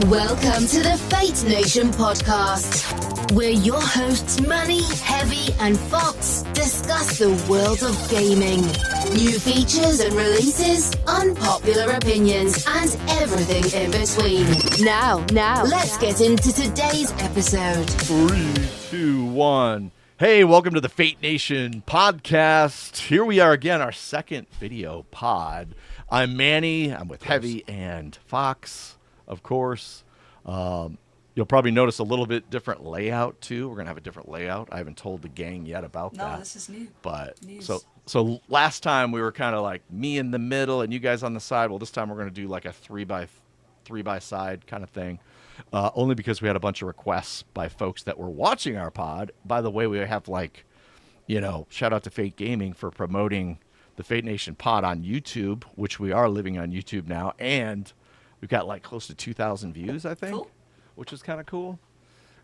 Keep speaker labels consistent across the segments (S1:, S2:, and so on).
S1: Welcome to the Fate Nation podcast, where your hosts Manny, Heavy, and Fox discuss the world of gaming. New features and releases, unpopular opinions, and everything in between. Now, let's get into today's episode.
S2: 3, 2, 1. Hey, welcome to the Fate Nation podcast. Here we are again, our second video pod. I'm Manny. I'm with Heavy and Fox, of course. You'll probably notice a little bit different layout, too. We're going to have a different layout. I haven't told the gang yet about that.
S3: No, this is new.
S2: But
S3: News.
S2: So last time we were kind of like me in the middle and you guys on the side. Well, this time we're going to do like a 3 by side kind of thing. Only because we had a bunch of requests by folks that were watching our pod. By the way, we have shout out to Fate Gaming for promoting the Fate Nation pod on YouTube, which we are living on YouTube now. And we've got like close to 2,000 views, I think, which is kind of cool.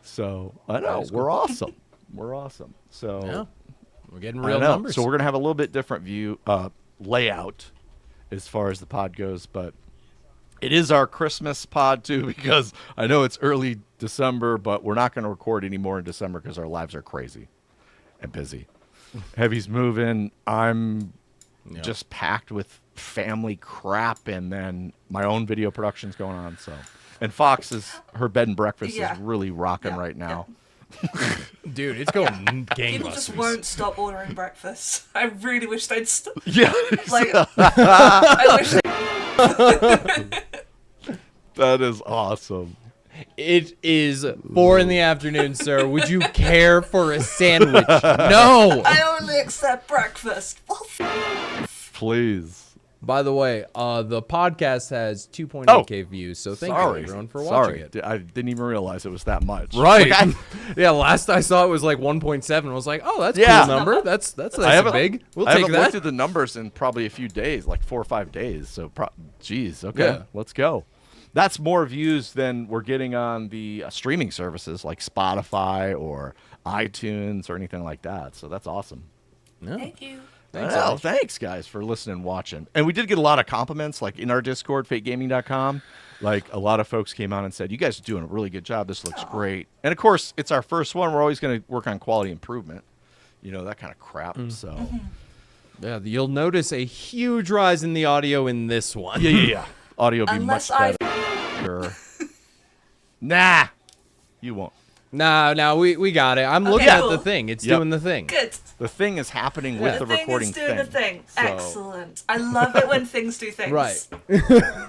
S2: So I know we're awesome. We're awesome. So
S4: yeah, we're getting real numbers.
S2: So we're going to have a little bit different view layout as far as the pod goes, but it is our Christmas pod, too, because I know it's early December, but we're not going to record anymore in December because our lives are crazy and busy. Heavy's moving. I'm just packed with family crap, and then my own video production's going on. And Fox, her bed and breakfast is really rocking right now.
S4: Dude, it's going gangbusters.
S3: People just won't stop ordering breakfast. I really wish they'd stop.
S2: Yeah.
S3: I wish
S2: That is awesome.
S4: It is 4 in the afternoon, sir. Would you care for a sandwich? No.
S3: I only accept breakfast.
S2: Please.
S4: By the way, the podcast has 2.8K views, so thank you everyone for watching it.
S2: I didn't even realize it was that much.
S4: Right. Yeah, last I saw it was like 1.7. I was like, oh, that's a cool number. That's big. We'll
S2: I
S4: take
S2: haven't
S4: that.
S2: looked at the numbers in probably a few days, like 4 or 5 days. So, geez, okay, let's go. That's more views than we're getting on the streaming services like Spotify or iTunes or anything like that. So that's awesome.
S4: Yeah.
S3: Thank you.
S2: Thanks, guys, for listening and watching. And we did get a lot of compliments, like in our Discord, fategaming.com. Like, a lot of folks came on and said, you guys are doing a really good job. This looks great. And, of course, it's our first one. We're always going to work on quality improvement, that kind of crap. So,
S4: Yeah, you'll notice a huge rise in the audio in this one.
S2: Yeah. Audio will be
S3: Unless
S2: much better. Nah, you won't.
S4: No, we got it. I'm looking at the thing. It's doing the thing.
S3: Good.
S2: The thing is happening with the recording
S3: thing is doing a thing.
S2: So.
S3: Excellent. I love it when things do things.
S4: Right.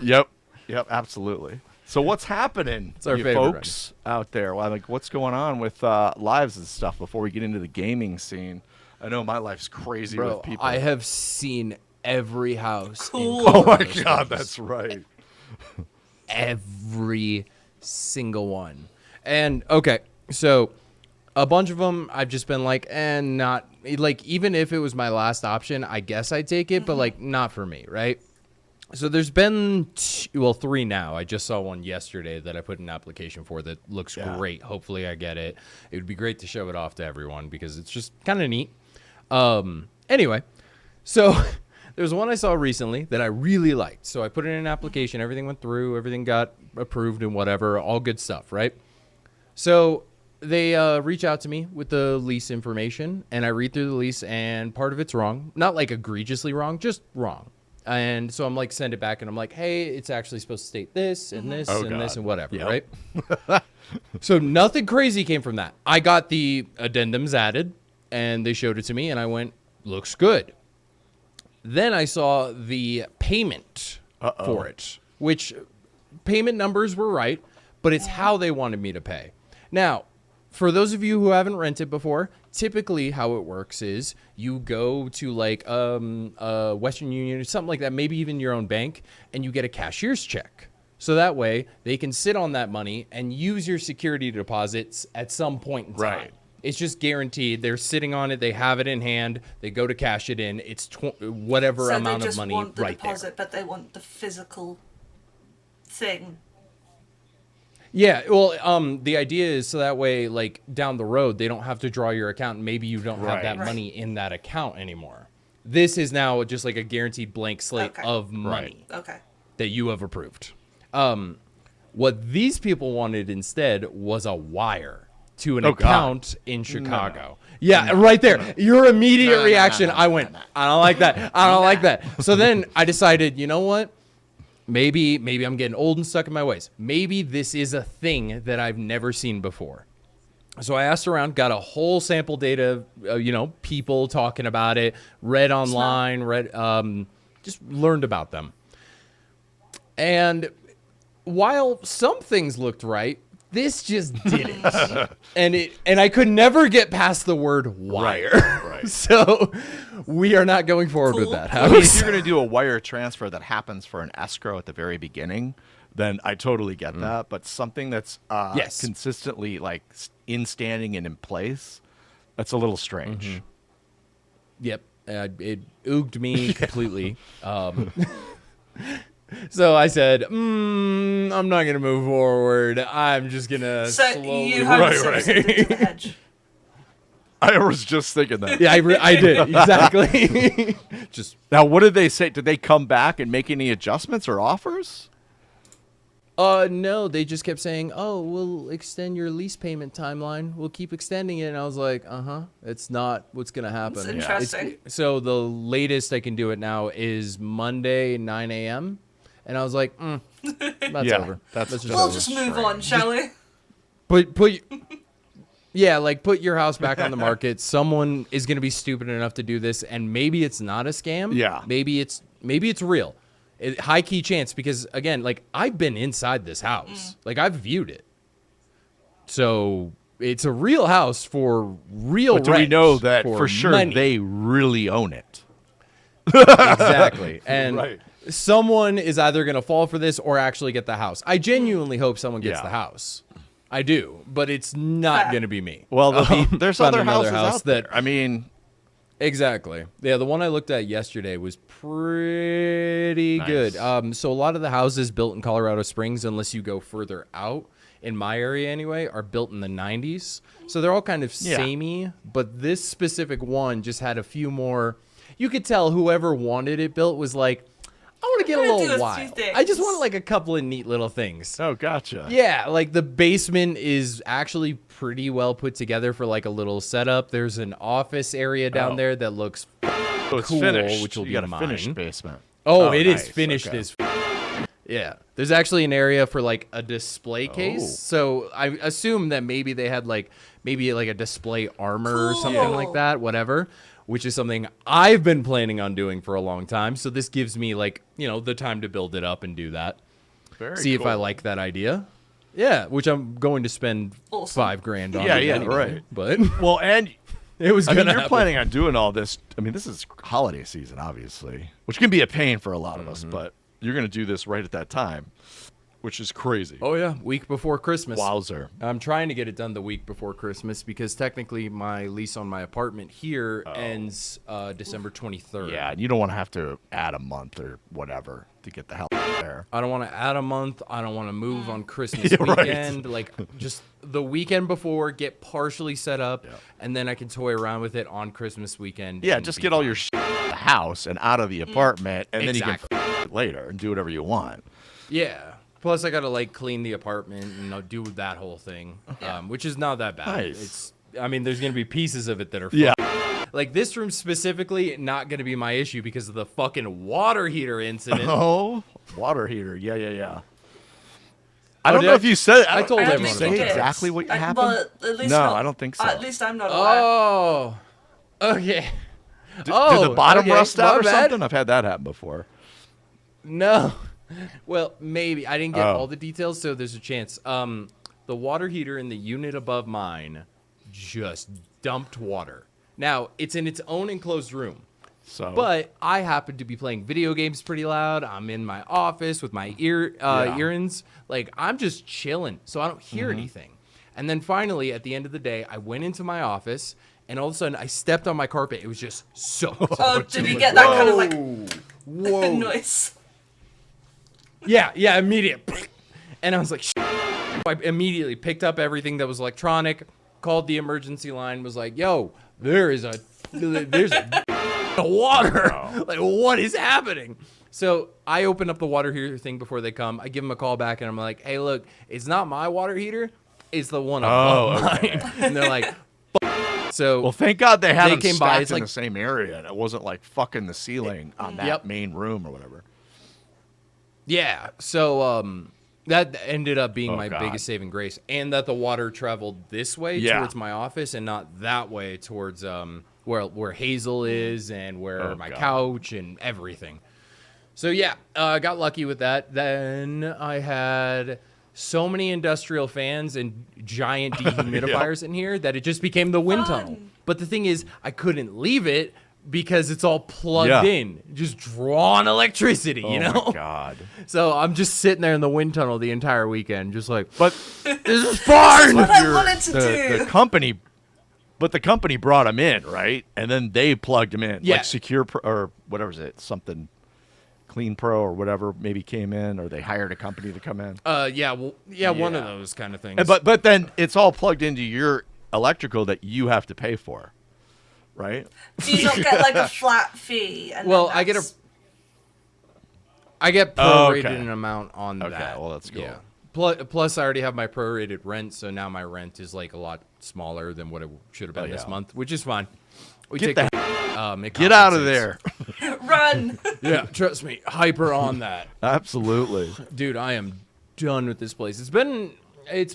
S2: Yep, absolutely. So what's happening,
S4: it's our
S2: you
S4: favorite
S2: folks out there? Well, what's going on with lives and stuff before we get into the gaming scene? I know my life's crazy with people.
S4: I have seen every house.
S3: Cool.
S2: Oh my God, that's right.
S4: Every single one. And okay, so a bunch of them I've just been like, not like, even if it was my last option, I guess I'd take it, but like not for me, right? So there's been 3 now. I just saw one yesterday that I put an application for that looks great. Hopefully I get it. It would be great to show it off to everyone because it's just kind of neat. Anyway, so there's one I saw recently that I really liked. So I put in an application, everything went through, everything got approved and whatever, all good stuff, right? So they reach out to me with the lease information, and I read through the lease, and part of it's wrong. Not like egregiously wrong, just wrong. And so I'm like, send it back, and I'm like, hey, it's actually supposed to state this and this and this and whatever, right? So nothing crazy came from that. I got the addendums added, and they showed it to me, and I went, looks good. Then I saw the payment for it, which payment numbers were right, but it's how they wanted me to pay. Now, for those of you who haven't rented before, typically how it works is you go to like Western Union or something like that, maybe even your own bank, and you get a cashier's check. So that way they can sit on that money and use your security deposits at some point in time.
S2: Right.
S4: It's just guaranteed. They're sitting on it. They have it in hand. They go to cash it in. It's whatever amount of money
S3: want the
S4: right
S3: deposit,
S4: there.
S3: but they want the physical thing.
S4: Yeah, well, the idea is so that way, like, down the road, they don't have to draw your account. Maybe you don't have that money in that account anymore. This is now just like a guaranteed blank slate of money
S3: Okay.
S4: that you have approved. What these people wanted instead was a wire to an
S2: Oh,
S4: account in Chicago. Yeah, right there. Your immediate reaction, I went, I don't like that. I don't like that. So then I decided, you know what? Maybe I'm getting old and stuck in my ways. Maybe this is a thing that I've never seen before. So I asked around, got a whole sample data, people talking about it, read online, just learned about them. And while some things looked right, this just didn't. and I could never get past the word wire.
S2: Right.
S4: So we are not going forward with that
S2: I mean, if
S4: house.
S2: you're going to do a wire transfer that happens for an escrow at the very beginning, then I totally get that. But something that's
S4: Yes.
S2: consistently like in standing and in place, that's a little strange.
S4: Yep. It ooged me completely. So I said, I'm not going to move forward. I'm just going to
S3: So
S4: slowly...
S3: you have
S2: Right.
S3: to the edge.
S2: I was just thinking that.
S4: Yeah, I did. Exactly. Just
S2: Now, what did they say? Did they come back and make any adjustments or offers?
S4: no, they just kept saying, "Oh, we'll extend your lease payment timeline. We'll keep extending it." And I was like, it's not what's going to happen.
S3: That's interesting.
S4: So the latest I can do it now is Monday, 9 a.m. And I was like, that's
S2: Yeah,
S4: over.
S2: that's
S4: just
S3: We'll
S4: over.
S3: just move on, shall we?
S4: Put your house back on the market. Someone is going to be stupid enough to do this, and maybe it's not a scam.
S2: Yeah.
S4: Maybe it's real. High key chance, because again, like, I've been inside this house. Like, I've viewed it. So it's a real house for real
S2: But do we
S4: rent,
S2: know that for sure
S4: money.
S2: they really own it?
S4: Exactly. And
S2: Right.
S4: someone is either going to fall for this or actually get the house. I genuinely hope someone gets
S2: Yeah.
S4: the house. I do, but it's not going to be me.
S2: Well, there's
S4: Found
S2: other
S4: another
S2: houses
S4: house
S2: out
S4: that-
S2: there. I mean,
S4: Exactly. Yeah, the one I looked at yesterday was pretty
S2: Nice.
S4: good. So a lot of the houses built in Colorado Springs, unless you go further out, in my area anyway, are built in the 90s. So they're all kind of
S2: Yeah.
S4: samey, but this specific one just had a few more. You could tell whoever wanted it built was like, I want to get a
S3: I'm gonna
S4: little
S3: do a few
S4: wild.
S3: things.
S4: I just want like a couple of neat little things.
S2: oh, gotcha.
S4: Yeah, like the basement is actually pretty well put together for like a little setup. There's an office area down
S2: Oh.
S4: there that looks
S2: So it's
S4: cool,
S2: finished.
S4: which will
S2: you
S4: be
S2: got a
S4: mine.
S2: finished basement.
S4: Oh, it is
S2: nice.
S4: finished
S2: Okay.
S4: as yeah. There's actually an area for like a display case.
S2: Oh.
S4: So I assume that maybe they had like a display armor or something
S3: Cool.
S4: like that, whatever, which is something I've been planning on doing for a long time. So this gives me like, the time to build it up and do that.
S2: Very
S4: See if I
S2: cool.
S4: like that idea. Yeah, which I'm going to spend
S3: Awesome.
S4: $5,000 on.
S2: Yeah,
S4: it
S2: yeah,
S4: anyway,
S2: right.
S4: But
S2: Well, and
S4: it was
S2: I
S4: gonna
S2: mean, you're
S4: happen.
S2: planning on doing all this. I mean, this is holiday season, obviously, which can be a pain for a lot of us, but you're going to do this right at that time, which is crazy.
S4: Oh yeah, week before Christmas.
S2: Wowzer.
S4: I'm trying to get it done the week before Christmas because technically my lease on my apartment here ends December 23rd.
S2: Yeah, and you don't want to have to add a month or whatever to get the hell out there.
S4: I don't want to add a month. I don't want to move on Christmas
S2: Yeah, right.
S4: weekend. Like, just the weekend before, get partially set up,
S2: Yeah.
S4: and then I can toy around with it on Christmas weekend.
S2: Yeah,
S4: and
S2: just
S4: be
S2: get all
S4: fine.
S2: your shit out of the house and out of the apartment, and
S4: Exactly.
S2: then you can it later and do whatever you want.
S4: Yeah. Plus, I gotta like clean the apartment and do that whole thing, which is not that bad.
S2: Nice.
S4: There's gonna be pieces of it that are
S2: Yeah.
S4: like this room specifically, not gonna be my issue because of the fucking water heater incident.
S2: Oh, water heater. Yeah, yeah, yeah.
S4: Oh,
S2: I don't
S4: did
S2: know
S4: I-
S2: if you said.
S4: I told
S2: did
S4: everyone
S2: you say
S4: about that.
S2: exactly what happened.
S3: Well, at least
S2: No,
S3: not-
S2: I don't think so.
S3: At least I'm not aware.
S4: Oh, okay.
S2: Did the bottom
S4: okay,
S2: rust out
S4: my
S2: or
S4: bad.
S2: something? I've had that happen before.
S4: No. Well, maybe I didn't get
S2: Oh.
S4: all the details, so there's a chance. The water heater in the unit above mine just dumped water. Now it's in its own enclosed room.
S2: So,
S4: But I happen to be playing video games pretty loud. I'm in my office with my earins. Like, I'm just chilling, so I don't hear anything. And then finally, at the end of the day, I went into my office, and all of a sudden, I stepped on my carpet. It was just soaked.
S3: Oh, did you get that kind of like
S4: Whoa.
S3: noise?
S4: Yeah, immediate. And I was like, I immediately picked up everything that was electronic, called the emergency line, was like, yo, there's a water. Like, what is happening? So I open up the water heater thing before they come. I give them a call back, and I'm like, hey, look, it's not my water heater. It's the one above mine. And they're like, so
S2: Well, thank God they had them
S4: came
S2: stacked
S4: by. It's
S2: in
S4: like
S2: the same area, and it wasn't like fucking the ceiling on that main room or whatever.
S4: yeah. So that ended up being my
S2: God.
S4: biggest saving grace, and that the water traveled this way towards my office and not that way towards where Hazel is and where my couch and everything. So yeah, I got lucky with that. Then I had so many industrial fans and giant dehumidifiers in here that it just became the wind tunnel. But the thing is, I couldn't leave it because it's all plugged in, just drawing electricity, you know?
S2: Oh my God.
S4: So I'm just sitting there in the wind tunnel the entire weekend, just like,
S2: But
S4: this is fun.
S3: What I wanted to do.
S2: the company, but the company brought them in, right? And then they plugged them in.
S4: Yeah.
S2: Like Secure Pro, or whatever is it, something Clean Pro or whatever maybe came in, or they hired a company to come in.
S4: One of those kind of things.
S2: But then it's all plugged into your electrical that you have to pay for, right?
S3: Do you not get like a flat fee? And
S4: well,
S3: then
S4: I get
S2: Oh,
S4: prorated
S2: okay.
S4: an amount on
S2: Okay,
S4: that.
S2: well, that's cool.
S4: Yeah. Plus, I already have my prorated rent, so now my rent is like a lot smaller than what it should have been this month, which is fine. We
S2: Get
S4: take
S2: the
S4: it
S2: Get out of
S4: compensates.
S2: there.
S3: run.
S4: Yeah, trust me, hyper on that,
S2: Absolutely.
S4: dude. I am done with this place. It's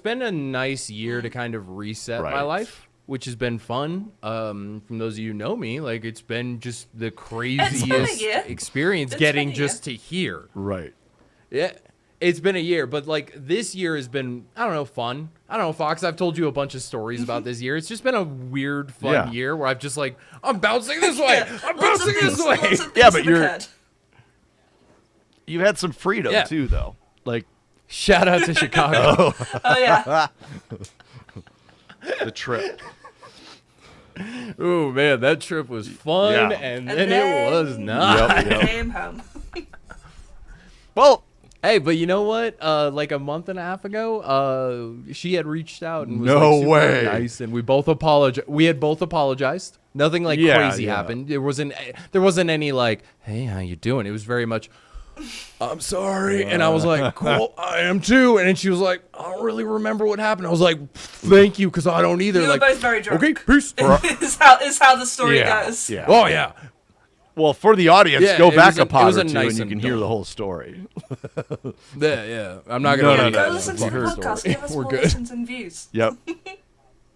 S4: been a nice year to kind of reset my
S2: Right.
S4: life, which has been fun. From those of you who know me, like it's been just the
S3: been a
S4: craziest
S3: year.
S4: experience
S3: It's
S4: getting
S3: been a year.
S4: just to here.
S2: Right.
S4: Yeah, it's been a year, but like this year has been, I don't know, fun. I don't know, Fox. I've told you a bunch of stories about this year. It's just been a weird, fun year where I've just like, I'm bouncing this way. I'm
S3: Lots of
S4: bouncing this
S3: things-
S4: way.
S3: lots of
S2: Yeah,
S3: things
S2: but
S3: have
S2: you're-
S3: occurred.
S2: You had some freedom
S4: Yeah.
S2: too, though. Like
S4: Shout out to Chicago.
S3: Oh yeah.
S2: the trip.
S4: Oh man, that trip was fun,
S2: Yeah.
S4: and
S3: And
S4: then it
S3: then-
S4: was not.
S2: Yep.
S3: Came home.
S2: Well,
S4: Hey, but you know what? Like a month and a half ago, she had reached out and was
S2: No
S4: like, super
S2: way.
S4: nice, and we both apologized. We had both apologized. Nothing like
S2: Yeah,
S4: crazy
S2: yeah.
S4: happened. There wasn't any like, hey, how you doing? It was very much, I'm sorry, and I was like, cool, I am too. And then she was like, I don't really remember what happened. I was like, thank you, because I don't either.
S3: You were
S4: Like,
S3: both very drunk.
S4: okay, peace.
S3: is how the story
S2: yeah,
S3: goes.
S2: yeah.
S4: Oh yeah.
S2: Well, for the audience,
S4: Yeah,
S2: go
S4: it
S2: back
S4: was
S2: a
S4: a-
S2: pot
S4: it was
S2: or
S4: a
S2: two,
S4: nice
S2: and you can hear
S4: adult.
S2: the whole story.
S4: Yeah. I'm not
S2: No,
S4: gonna.
S2: no,
S4: read
S2: no,
S4: that.
S3: Go listen to the
S2: Heard
S3: podcast.
S2: story.
S3: Give us
S4: We're
S3: more
S4: good.
S3: listens and views.
S2: Yep.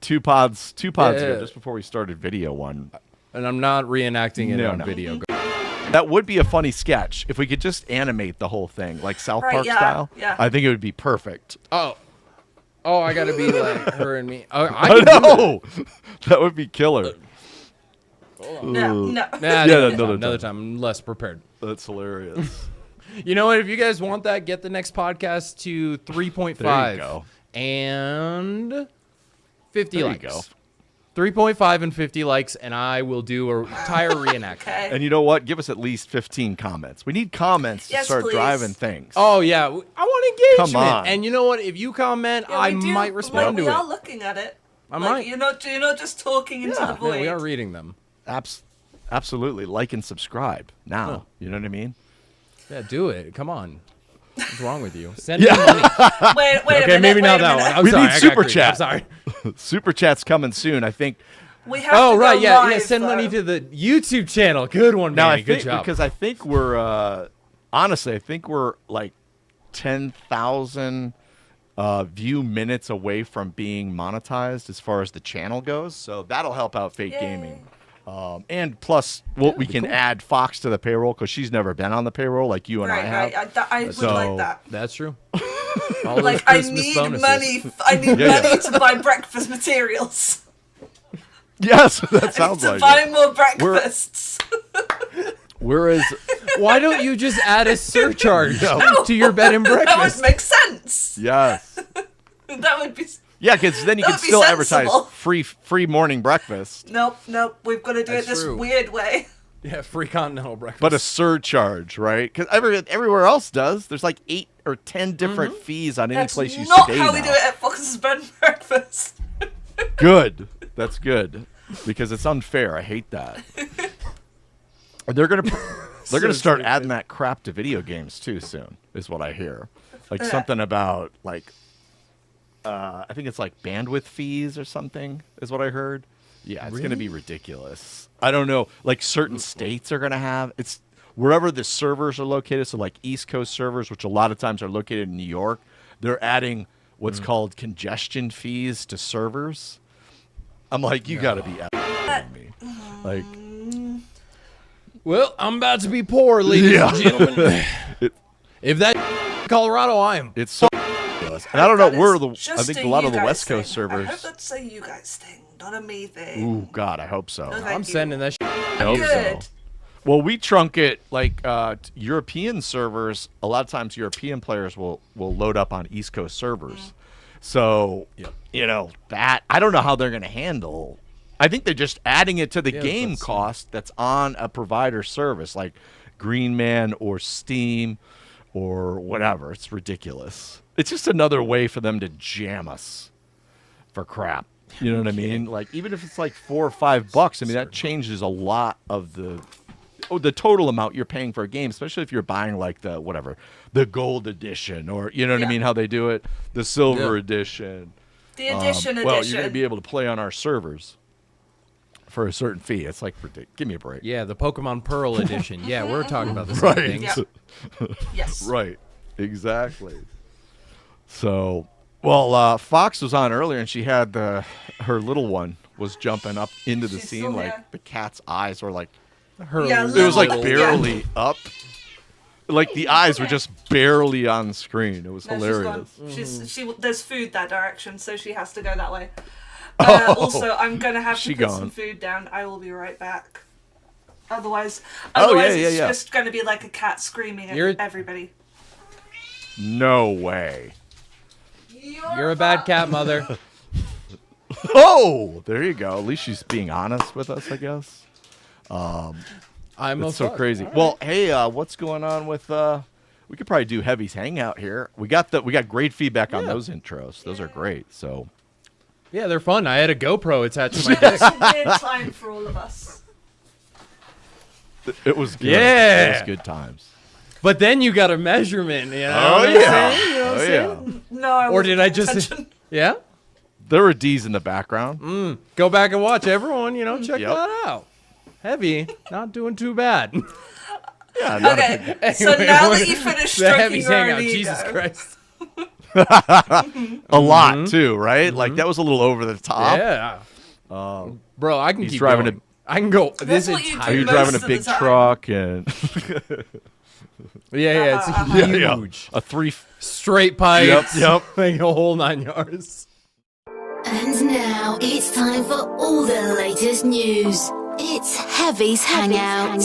S2: two pods
S4: Yeah.
S2: ago, just before we started video one.
S4: And I'm not reenacting it
S2: No,
S4: on
S2: no.
S4: video.
S2: That would be a funny sketch if we could just animate the whole thing, like South
S3: Right,
S2: Park
S3: yeah,
S2: style.
S3: yeah.
S2: I think it would be perfect.
S4: Oh, I gotta be like her and me. I
S2: I
S4: can do that.
S2: know. That would be killer.
S3: No.
S4: Nah,
S2: Yeah,
S4: another time. I'm less prepared.
S2: That's hilarious.
S4: You know what? If you guys want that, get the next podcast to 3.5
S2: There you go.
S4: and 50
S2: There you
S4: likes.
S2: go.
S4: 3.5 and 50 likes, and I will do a entire reenactment.
S3: Okay.
S2: And you know what? Give us at least 15 comments. We need comments to
S3: Yes,
S2: start
S3: please.
S2: driving things.
S4: Oh yeah, I want engagement.
S2: Come on.
S4: And you know what? If you comment,
S3: Yeah,
S4: I
S3: we do-
S4: might respond
S3: like,
S4: to
S3: we
S4: it.
S3: are looking at it.
S4: I
S3: Like,
S4: might.
S3: You're not just talking into the
S4: Yeah,
S3: void.
S4: we are reading them.
S2: Absolutely. Like and subscribe now.
S4: Oh.
S2: You know what I mean?
S4: Yeah, do it. Come on. What's wrong with you? Send me money.
S3: Wait a
S4: Okay,
S3: minute.
S4: maybe
S3: wait
S4: not
S3: a
S4: that
S3: minute.
S4: one. I'm
S2: We
S4: sorry.
S2: need
S4: I got
S2: super
S4: greedy.
S2: chat.
S4: I'm sorry.
S2: Super chat's coming soon. I think.
S3: We have
S4: Oh
S3: to
S4: right,
S3: go
S4: yeah.
S3: live,
S4: Send money
S3: though.
S4: to the YouTube channel. Good one,
S2: Now
S4: Manny.
S2: I think
S4: Good job.
S2: because I think we're honestly I think we're like 10,000 view minutes away from being monetized as far as the channel goes. So that'll help out Fake
S3: Yay.
S2: Gaming. And plus, we can add Fox to the payroll because she's never been on the payroll like you and I have.
S3: Right. I would
S2: So-
S3: like that.
S4: That's true. All those
S3: Like, I
S4: Christmas
S3: need
S4: bonuses.
S3: money. I need
S2: Yeah,
S3: money to buy breakfast materials.
S2: Yes, that
S3: I need
S2: sounds
S3: to
S2: like
S3: buy
S2: it.
S3: more breakfasts.
S2: Whereas,
S4: Why don't you just add a surcharge
S2: No.
S4: to your bed and
S3: That would
S4: breakfast?
S3: make sense.
S2: yes.
S3: That would be.
S2: Yeah, because then you
S3: That
S2: can
S3: would be
S2: still
S3: sensible.
S2: advertise free morning breakfast,
S3: Nope. We've got to do
S4: That's
S3: it this
S4: true.
S3: weird way.
S4: Yeah, free continental breakfast.
S2: but a surcharge, right? Because everywhere else does. There's like 8 or 10 different fees on any
S3: That's
S2: place you
S3: not
S2: stay
S3: how we
S2: now.
S3: do it at Fox's Bed and Breakfast.
S2: Good. That's good. Because it's unfair. I hate that. They're gonna They're going to start adding that crap to video games too soon, is what I hear. Like something about like, I think it's like bandwidth fees or something is what I heard. Yeah, it's going to be ridiculous. I don't know. Like certain states are going to have it's wherever the servers are located. So like East Coast servers, which a lot of times are located in New York, they're adding what's called congestion fees to servers. I'm like, you got to be out me. Like,
S4: well, I'm about to be poor, ladies and gentlemen. If that Colorado, I am.
S2: It's so ridiculous. And I don't know where I think a lot of the West Coast servers.
S3: I hope that's a you guys thing, not a me thing.
S2: Ooh, God, I hope so.
S3: No,
S4: I'm sending that.
S2: I hope
S3: Good.
S2: so. Well, we trunk it like European servers. A lot of times, European players will load up on East Coast servers. So, you know, that I don't know how they're going to handle. I think they're just adding it to the game cost that's on a provider service like Green Man or Steam or whatever. It's ridiculous. It's just another way for them to jam us for crap. You know what I mean? Like, even if it's like $4 or $5, I mean, that changes a lot of the total amount you're paying for a game, especially if you're buying like the gold edition or, you know what I mean, how they do it, the silver edition.
S3: The edition
S2: Well, you're going to be able to play on our servers for a certain fee. It's like, give me a break.
S4: Yeah, the Pokemon Pearl edition. Yeah, we're talking about the same thing.
S3: Yeah. Yes.
S2: Right. Exactly. So, well, Fox was on earlier and she had her little one was jumping up into the scene. Like the cat's eyes were like, it was like barely up. Like the eyes were just barely on screen. It was hilarious.
S3: There's food that direction, so she has to go that way. Also, I'm gonna have to put some food down. I will be right back. Otherwise, it's just gonna be like a cat screaming at everybody.
S2: No way.
S4: You're a bad cat, mother.
S2: Oh, there you go. At least she's being honest with us, I guess. It's so crazy. Right. Well, hey, what's going on with? We could probably do Heavy's Hangout here. We got great feedback on those intros. Those are great. So.
S4: Yeah, they're fun. I had a GoPro attached to my dick.
S3: It's a weird time for all of us.
S2: It was good.
S4: Yeah.
S2: It was good times.
S4: But then you got a measurement, you know?
S2: Oh, yeah.
S4: You know what I'm saying?
S3: No,
S4: or did I just... Yeah?
S2: There were D's in the background.
S4: Go back and watch. Everyone, check that out. Heavy, not doing too bad.
S2: Yeah.
S3: Okay, so now that you finished stroking your own ego.
S4: Jesus Christ.
S2: A lot, too, right? Like, that was a little over the top.
S4: Yeah. Bro, I can keep
S2: driving
S4: going. I can go this entire...
S2: Are you driving a big truck and...
S4: it's huge.
S2: A three...
S4: Straight pipes.
S2: Yep.
S4: Like a whole 9 yards.
S1: And now it's time for all the latest news. It's Heavy's Hangout.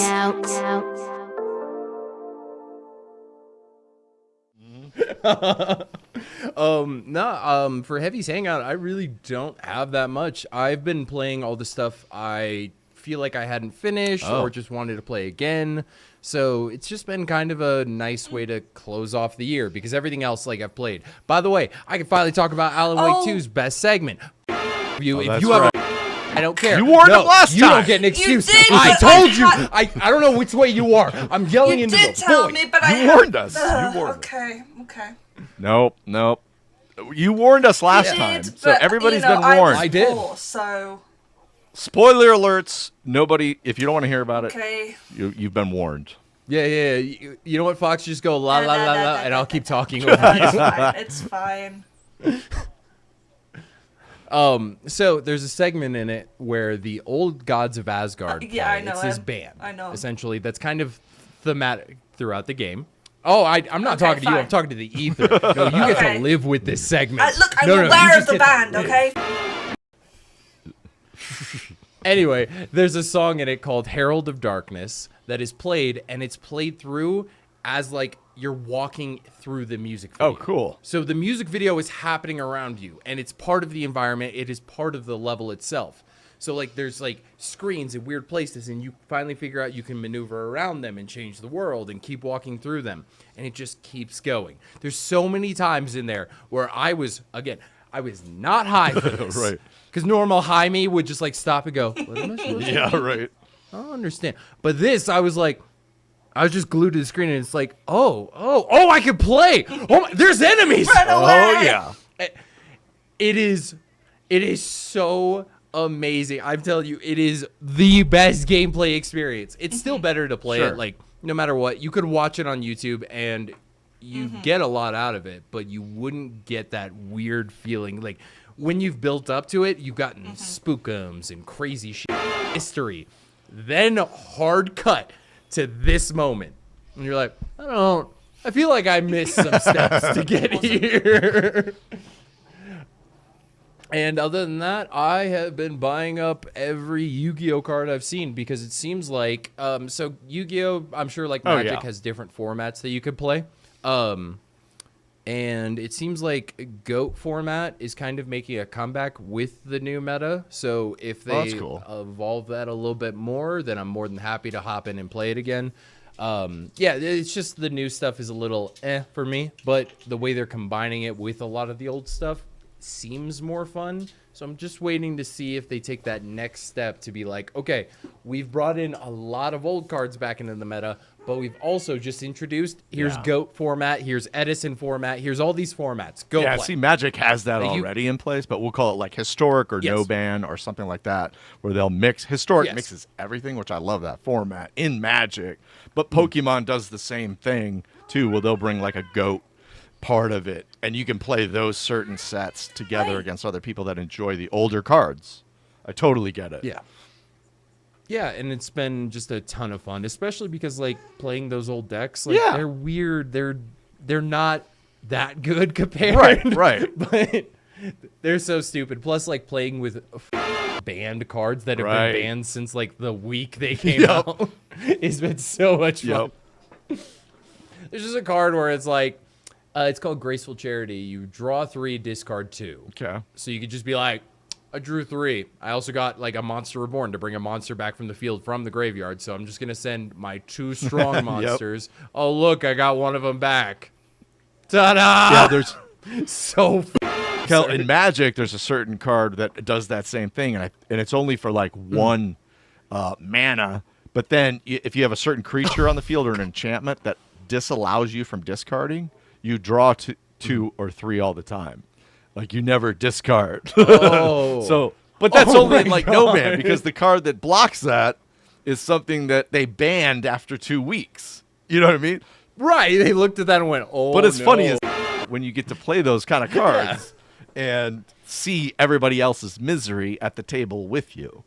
S4: For Heavy's Hangout, I really don't have that much. I've been playing all the stuff I feel like I hadn't finished or just wanted to play again. So it's just been kind of a nice way to close off the year because everything else I've played. By the way, I can finally talk about Alan Wake 2's best segment. If you have I don't care.
S2: You warned him last time.
S4: You don't get an excuse. I told you. I don't know which way you are. I'm yelling into the void.
S3: You did tell me, but
S2: you warned us. You warned us.
S3: Okay.
S2: Nope. You warned us last time, so everybody's been warned.
S4: I did.
S3: So.
S2: Spoiler alerts. Nobody. If you don't want to hear about
S3: it,
S2: you've been warned.
S4: Yeah. You know what, Fox? Just go la la la la, and I'll keep talking over you.
S3: It's fine.
S4: So there's a segment in it where the old gods of Asgard play.
S3: I know.
S4: It's this band.
S3: I know.
S4: Essentially, that's kind of thematic throughout the game. Oh, I'm not talking to you. I'm talking to the ether. No, you get to live with this segment.
S3: Look, I'm aware of the band, okay?
S4: Anyway, there's a song in it called Herald of Darkness that is played, and it's played through as you're walking through the music video.
S2: Oh, cool.
S4: So the music video is happening around you, and it's part of the environment. It is part of the level itself. So there's screens in weird places, and you finally figure out you can maneuver around them and change the world and keep walking through them, and it just keeps going. There's so many times in there where I was not high for this.
S2: Right.
S4: Because normal high me would just stop and go, what am I supposed to do?
S2: Yeah, right.
S4: I don't understand. But this, I was like, I was just glued to the screen, and it's like, oh, I can play. Oh, there's enemies.
S2: Oh yeah.
S4: It is so amazing. I'm telling you, it is the best gameplay experience. It's still better to play it, like, no matter what. You could watch it on YouTube, and you get a lot out of it, but you wouldn't get that weird feeling. Like, when you've built up to it, you've gotten spookums and crazy shit, history. Then hard cut to this moment. And you're like, I feel like I missed some steps to get here. And other than that, I have been buying up every Yu-Gi-Oh card I've seen, because it seems like, so Yu-Gi-Oh, I'm sure like Magic has different formats that you could play. And it seems like GOAT format is kind of making a comeback with the new meta. So if they evolve that a little bit more, then I'm more than happy to hop in and play it again. Yeah, it's just the new stuff is a little for me, but the way they're combining it with a lot of the old stuff seems more fun. So I'm just waiting to see if they take that next step to be like, okay, we've brought in a lot of old cards back into the meta, but we've also just introduced, here's GOAT format, here's Edison format, here's all these formats. Go play.
S2: See, Magic has that already in place, but we'll call it like historic or no ban or something like that, where they'll mix. Historic mixes everything, which I love that format in Magic. But Pokemon does the same thing too, where they'll bring like a GOAT part of it, and you can play those certain sets together against other people that enjoy the older cards. I totally get it.
S4: Yeah, and it's been just a ton of fun, especially because like playing those old decks, like they're weird. They're not that good compared.
S2: Right.
S4: But they're so stupid. Plus, like playing with banned cards that have been banned since like the week they came out, it's been so much fun. There's just a card where it's like, it's called Graceful Charity. You draw 3, discard 2.
S2: Okay.
S4: So you could just be like, I drew 3. I also got like a Monster Reborn to bring a monster back from the field from the graveyard. So I'm just going to send my 2 strong monsters. Oh, look, I got one of them back. Ta-da!
S2: Yeah, there's
S4: so
S2: in Magic, there's a certain card that does that same thing, and it's only for like 1 mana. But then if you have a certain creature on the field or an enchantment that disallows you from discarding, you draw 2 or 3 all the time. Like, you never discard. But that's only in, like, no ban, because the card that blocks that is something that they banned after 2 weeks. You know what I mean?
S4: Right. They looked at that and went,
S2: But it's funny is when you get to play those kind of cards and see everybody else's misery at the table with you.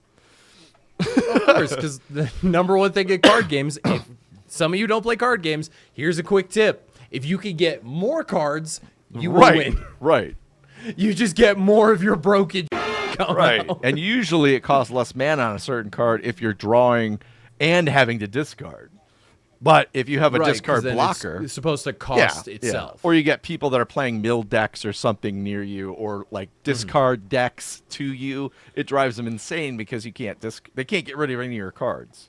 S4: Of course, because the number one thing in card games, if some of you don't play card games, here's a quick tip. If you can get more cards, you will win.
S2: Right.
S4: You just get more of your broken out.
S2: And usually it costs less mana on a certain card if you're drawing and having to discard. But if you have a discard blocker,
S4: it's supposed to cost itself.
S2: Or you get people that are playing mill decks or something near you, or like discard decks to you, it drives them insane because you can't they can't get rid of any of your cards,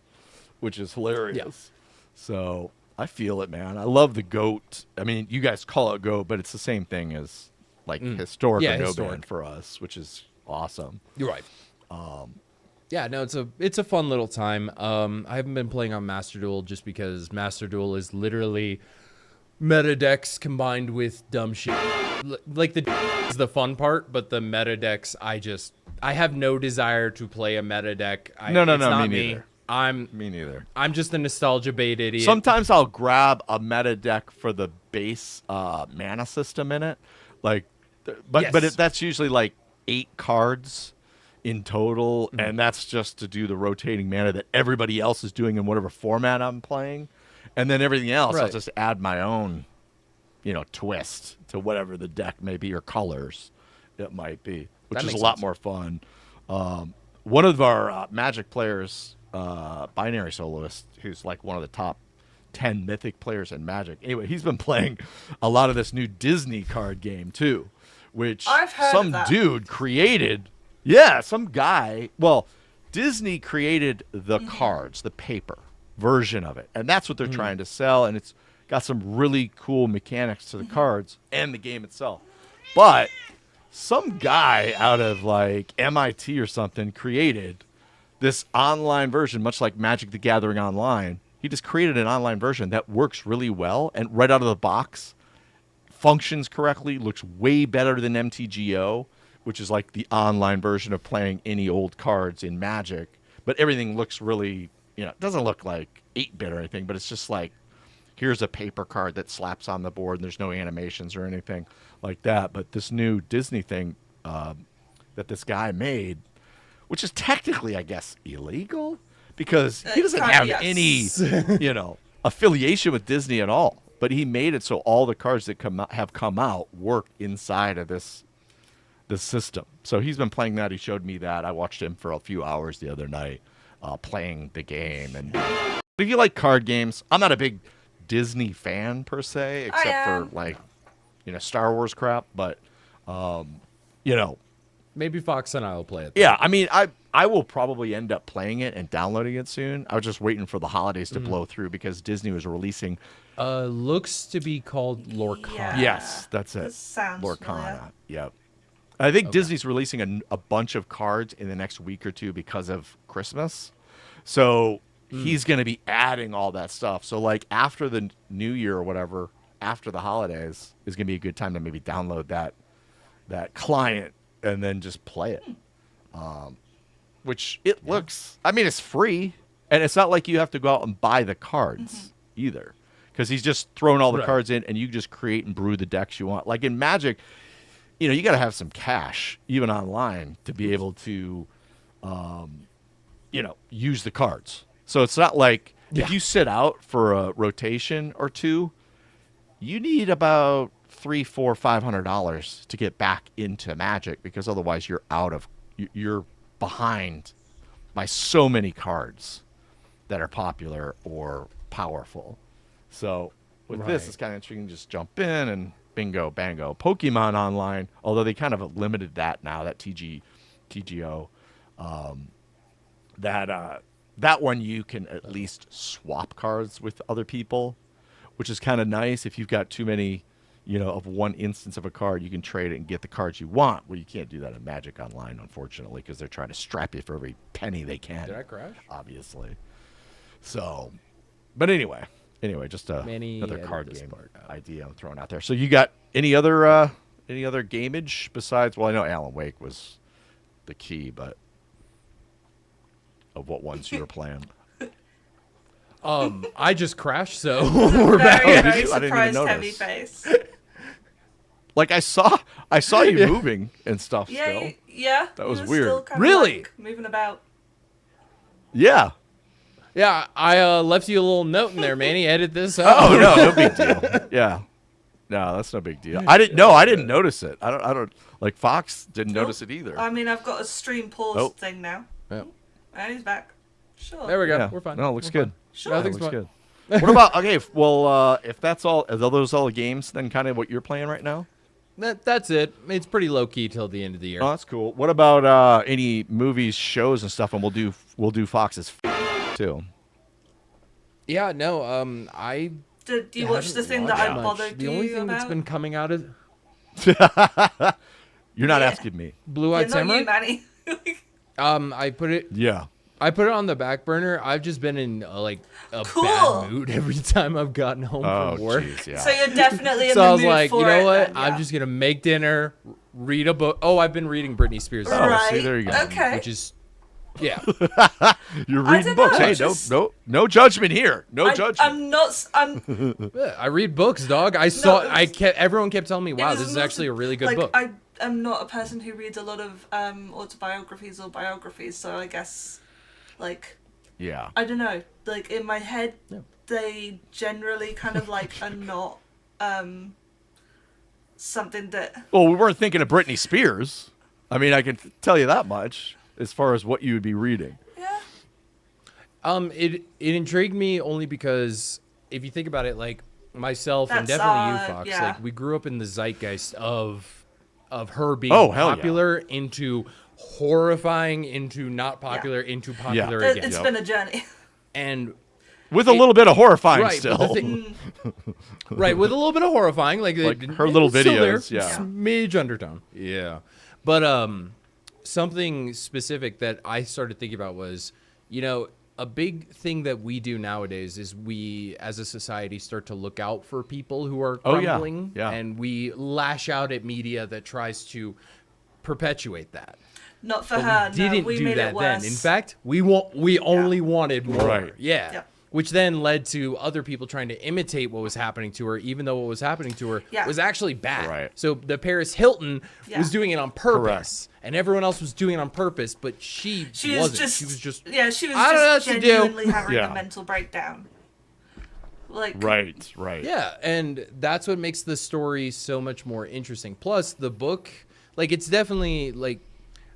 S2: which is hilarious. So I feel it, man. I love the GOAT. I mean, you guys call it GOAT, but it's the same thing as like historic or no ban for us, which is awesome.
S4: You're right. Yeah, no, it's a fun little time. I haven't been playing on Master Duel just because Master Duel is literally meta decks combined with dumb shit. Like the is the fun part, but the meta decks, I have no desire to play a meta deck.
S2: No, me neither. Me neither.
S4: I'm just a nostalgia bait idiot.
S2: Sometimes I'll grab a meta deck for the base mana system in it, like, but that's usually like 8 cards in total, and that's just to do the rotating mana that everybody else is doing in whatever format I'm playing, and then everything else I'll just add my own, twist to whatever the deck may be or colors it might be, which is a lot more fun. One of our Magic players, Binary Soloist, who's like one of the top 10 Mythic players in Magic. Anyway, he's been playing a lot of this new Disney card game too, which some dude created. Yeah, some guy. Well, Disney created the cards, the paper version of it, and that's what they're trying to sell, and it's got some really cool mechanics to the cards and the game itself. But some guy out of like MIT or something created this online version, much like Magic the Gathering Online. He just created an online version that works really well and right out of the box functions correctly, looks way better than MTGO, which is like the online version of playing any old cards in Magic. But everything looks really, it doesn't look like 8-bit or anything, but it's just like, here's a paper card that slaps on the board and there's no animations or anything like that. But this new Disney thing that this guy made, which is technically, I guess, illegal because he doesn't have any, affiliation with Disney at all. But he made it so all the cards that have come out work inside of this system. So he's been playing that. He showed me that. I watched him for a few hours the other night playing the game. And if you like card games, I'm not a big Disney fan per se, except for like, Star Wars crap. But,
S4: maybe Fox and I will play it.
S2: Yeah, I mean, I will probably end up playing it and downloading it soon. I was just waiting for the holidays to blow through because Disney was releasing.
S4: Looks to be called Lorcana.
S3: Yeah.
S2: Yes, that's it.
S3: This sounds
S2: Lorcana.
S3: familiar.
S2: Yep. I think Disney's releasing a bunch of cards in the next week or two because of Christmas. So he's going to be adding all that stuff. So like after the New Year or whatever, after the holidays, is going to be a good time to maybe download that client and then just play it. Which it looks, I mean, it's free. And it's not like you have to go out and buy the cards either. Because he's just throwing all the cards in and you just create and brew the decks you want. Like in Magic, you got to have some cash, even online, to be able to, use the cards. So it's not like if you sit out for a rotation or two, you need about $300, $400, $500 to get back into Magic because otherwise you're behind by so many cards that are popular or powerful. So with this, it's kind of interesting. You can just jump in and bingo, bango. Pokemon Online, although they kind of limited that now, that TGO, that one you can at least swap cards with other people, which is kind of nice. If you've got too many, of one instance of a card, you can trade it and get the cards you want. Well, you can't do that in Magic Online, unfortunately, because they're trying to strap you for every penny they can.
S4: Did I crash?
S2: Obviously. So, but anyway, just another card game idea I'm throwing out there. So you got any other gameage besides? Well, I know Alan Wake was the key, but of what ones you were playing?
S4: I just crashed, so we're back.
S3: Very surprised, heavy face.
S2: Like I saw you moving and stuff. Still.
S3: Yeah.
S2: That was weird.
S3: Still kind
S4: Really?
S3: of like moving about.
S2: Yeah.
S4: Yeah, I left you a little note in there, Manny. Edit this out.
S2: Oh no big deal. Yeah. No, that's no big deal. I didn't notice it. I don't like Fox didn't notice it either.
S3: I mean, I've got a stream pause thing now.
S4: Yep.
S3: And he's back. Sure.
S4: There we go.
S2: Yeah.
S4: We're fine.
S2: No, it looks good.
S3: Sure.
S4: Nothing's
S2: looks
S4: fine.
S2: good. What about if that's all, are those all the games then kind of what you're playing right now?
S4: That's it. It's pretty low key till the end of the year.
S2: Oh, that's cool. What about any movies, shows, and stuff? And we'll do Fox's too.
S4: Yeah, no.
S3: Did you watch the thing that I bothered
S4: the
S3: you
S4: only thing
S3: about?
S4: that's been coming out is
S2: You're not asking me.
S4: Blue-Eyed Samurai.
S3: Not you, Manny.
S4: I put it
S2: Yeah.
S4: on the back burner. I've just been in a
S3: Cool.
S4: bad mood every time I've gotten home from work.
S2: Geez, yeah.
S3: So you're definitely in
S4: So
S3: the
S4: I was
S3: mood
S4: like,
S3: for
S4: you know
S3: it,
S4: what?
S3: then,
S4: I'm just gonna make dinner, read a book. Oh, I've been reading Britney Spears,
S2: Oh,
S3: Right.
S2: see, there you go.
S3: Okay.
S4: which is, yeah.
S2: You're reading
S3: don't
S2: books.
S3: know,
S2: Hey,
S3: just-
S2: no judgment here. No judgment.
S3: I'm not. I'm.
S4: Yeah, I read books, dog. Everyone kept telling me, wow, this is actually a really good book.
S3: I am not a person who reads a lot of autobiographies or biographies, so I guess,
S2: Yeah.
S3: I don't know. Like in my head, they generally kind of are not something that.
S2: Well, we weren't thinking of Britney Spears. I mean, I can tell you that much as far as what you would be reading.
S3: Yeah.
S4: It intrigued me only because if you think about it, myself and
S3: That's,
S4: definitely you, Fox,
S3: yeah.
S4: we grew up in the zeitgeist of her being
S2: Oh, hell yeah.
S4: popular into horrifying into not popular into popular again.
S3: It's been a journey.
S4: And
S2: With a little bit of horrifying
S4: right,
S2: still.
S4: but the thing, right, with a little bit of horrifying,
S2: Like her little
S4: it's still there,
S2: videos, yeah.
S4: smidge undertone, yeah. But something specific that I started thinking about was, a big thing that we do nowadays is we, as a society, start to look out for people who are crumbling, and we lash out at media that tries to perpetuate that.
S3: Not for her.
S4: We didn't
S3: we
S4: do
S3: made
S4: that
S3: it worse.
S4: then. In fact, we only wanted more.
S2: Right.
S4: Yeah.
S3: Yep.
S4: Which then led to other people trying to imitate what was happening to her, even though what was happening to her was actually bad.
S2: Right.
S4: So the Paris Hilton was doing it on purpose, and everyone else was doing it on purpose, but she wasn't. She was just
S3: yeah, she was
S4: I don't know
S3: just
S4: what to do.
S3: genuinely having a mental breakdown. Like
S2: Right.
S4: Yeah, and that's what makes the story so much more interesting. Plus, the book, like, it's definitely, like,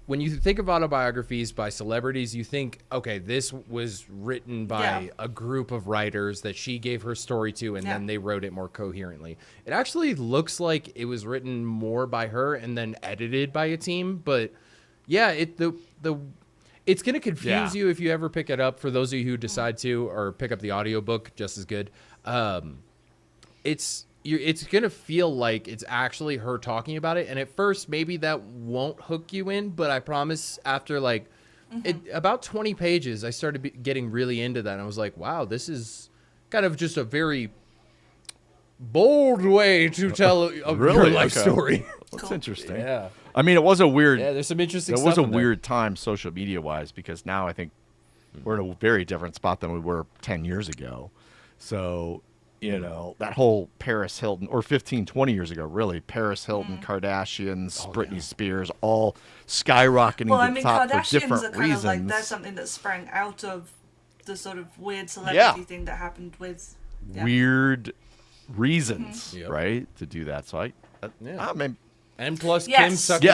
S4: when you think of autobiographies by celebrities, you think, okay, this was written by a group of writers that she gave her story to, and then they wrote it more coherently. It actually looks like it was written more by her and then edited by a team. But yeah, it's going to confuse you if you ever pick it up. For those of you who decide to, or pick up the audiobook, just as good. It's going to feel like it's actually her talking about it. And at first, maybe that won't hook you in. But I promise after like about 20 pages, I started getting really into that. And I was like, wow, this is kind of just a very bold way to tell your life story.
S2: That's interesting.
S4: Yeah.
S2: I mean, it was a weird.
S4: Yeah, there's some interesting
S2: It
S4: stuff
S2: was a
S4: in there.
S2: weird time social media wise, because now I think we're in a very different spot than we were 10 years ago. So, you know, that whole Paris Hilton, or 15, 20 years ago, really, Paris Hilton, Kardashians, Britney Spears, all skyrocketing
S3: well, I
S2: to
S3: mean,
S2: the top for
S3: Kardashians
S2: different
S3: are kind
S2: reasons.
S3: of like they're something that sprang out of the sort of weird celebrity thing that happened with
S2: weird reasons, right, to do that. So I mean,
S4: and plus Kim sucked.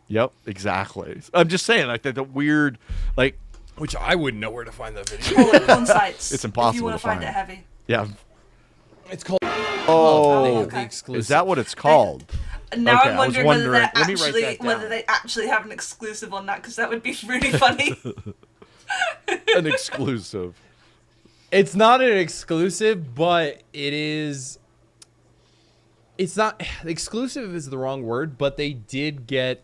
S2: Yep, exactly. I'm just saying, like the weird, like,
S4: Which I wouldn't know where to find that video.
S3: Call it porn sites.
S2: It's impossible
S3: if you want
S2: to
S3: to find
S2: find.
S3: it heavy.
S2: yeah.
S4: It's called.
S2: Oh,
S3: okay.
S4: The exclusive.
S2: is that what it's called?
S3: Now
S2: Okay,
S3: I'm
S2: I was
S3: wondering whether
S2: wondering-
S3: they
S2: let me write that down.
S3: whether they actually have an exclusive on that, because that would be really funny.
S2: An exclusive.
S4: It's not an exclusive, but it is. It's not exclusive is the wrong word, but they did get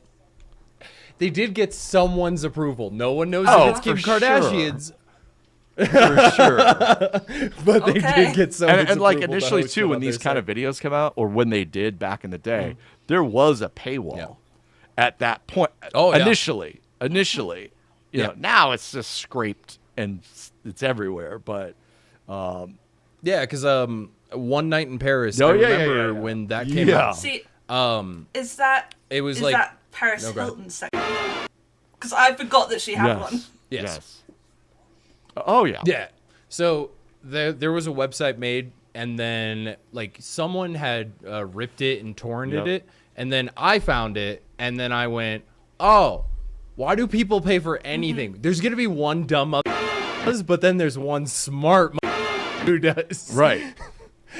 S4: someone's approval. No one knows if it's Kim
S2: for
S4: Kardashian's,
S2: For sure.
S4: but they did get someone's
S2: And like
S4: approval to
S2: initially
S4: host
S2: too,
S4: it
S2: when
S4: on
S2: these
S4: their
S2: kind
S4: site.
S2: of videos come out, or when they did back in the day, there was a paywall at that point.
S4: Oh, yeah.
S2: Initially, you know, now it's just scraped and it's everywhere. But
S4: Yeah, because One Night in Paris.
S2: Oh,
S4: I
S2: yeah,
S4: remember when that came
S2: Yeah.
S4: out.
S3: See,
S4: Is
S3: is
S4: like
S3: that Paris
S4: No, go ahead.
S3: Hilton's section? Because I forgot that she had one.
S4: Yes.
S2: Oh yeah.
S4: Yeah. So there was a website made, and then like someone had ripped it and torn it, and then I found it, and then I went, oh, why do people pay for anything? There's gonna be one dumb but then there's one smart who does.
S2: Right.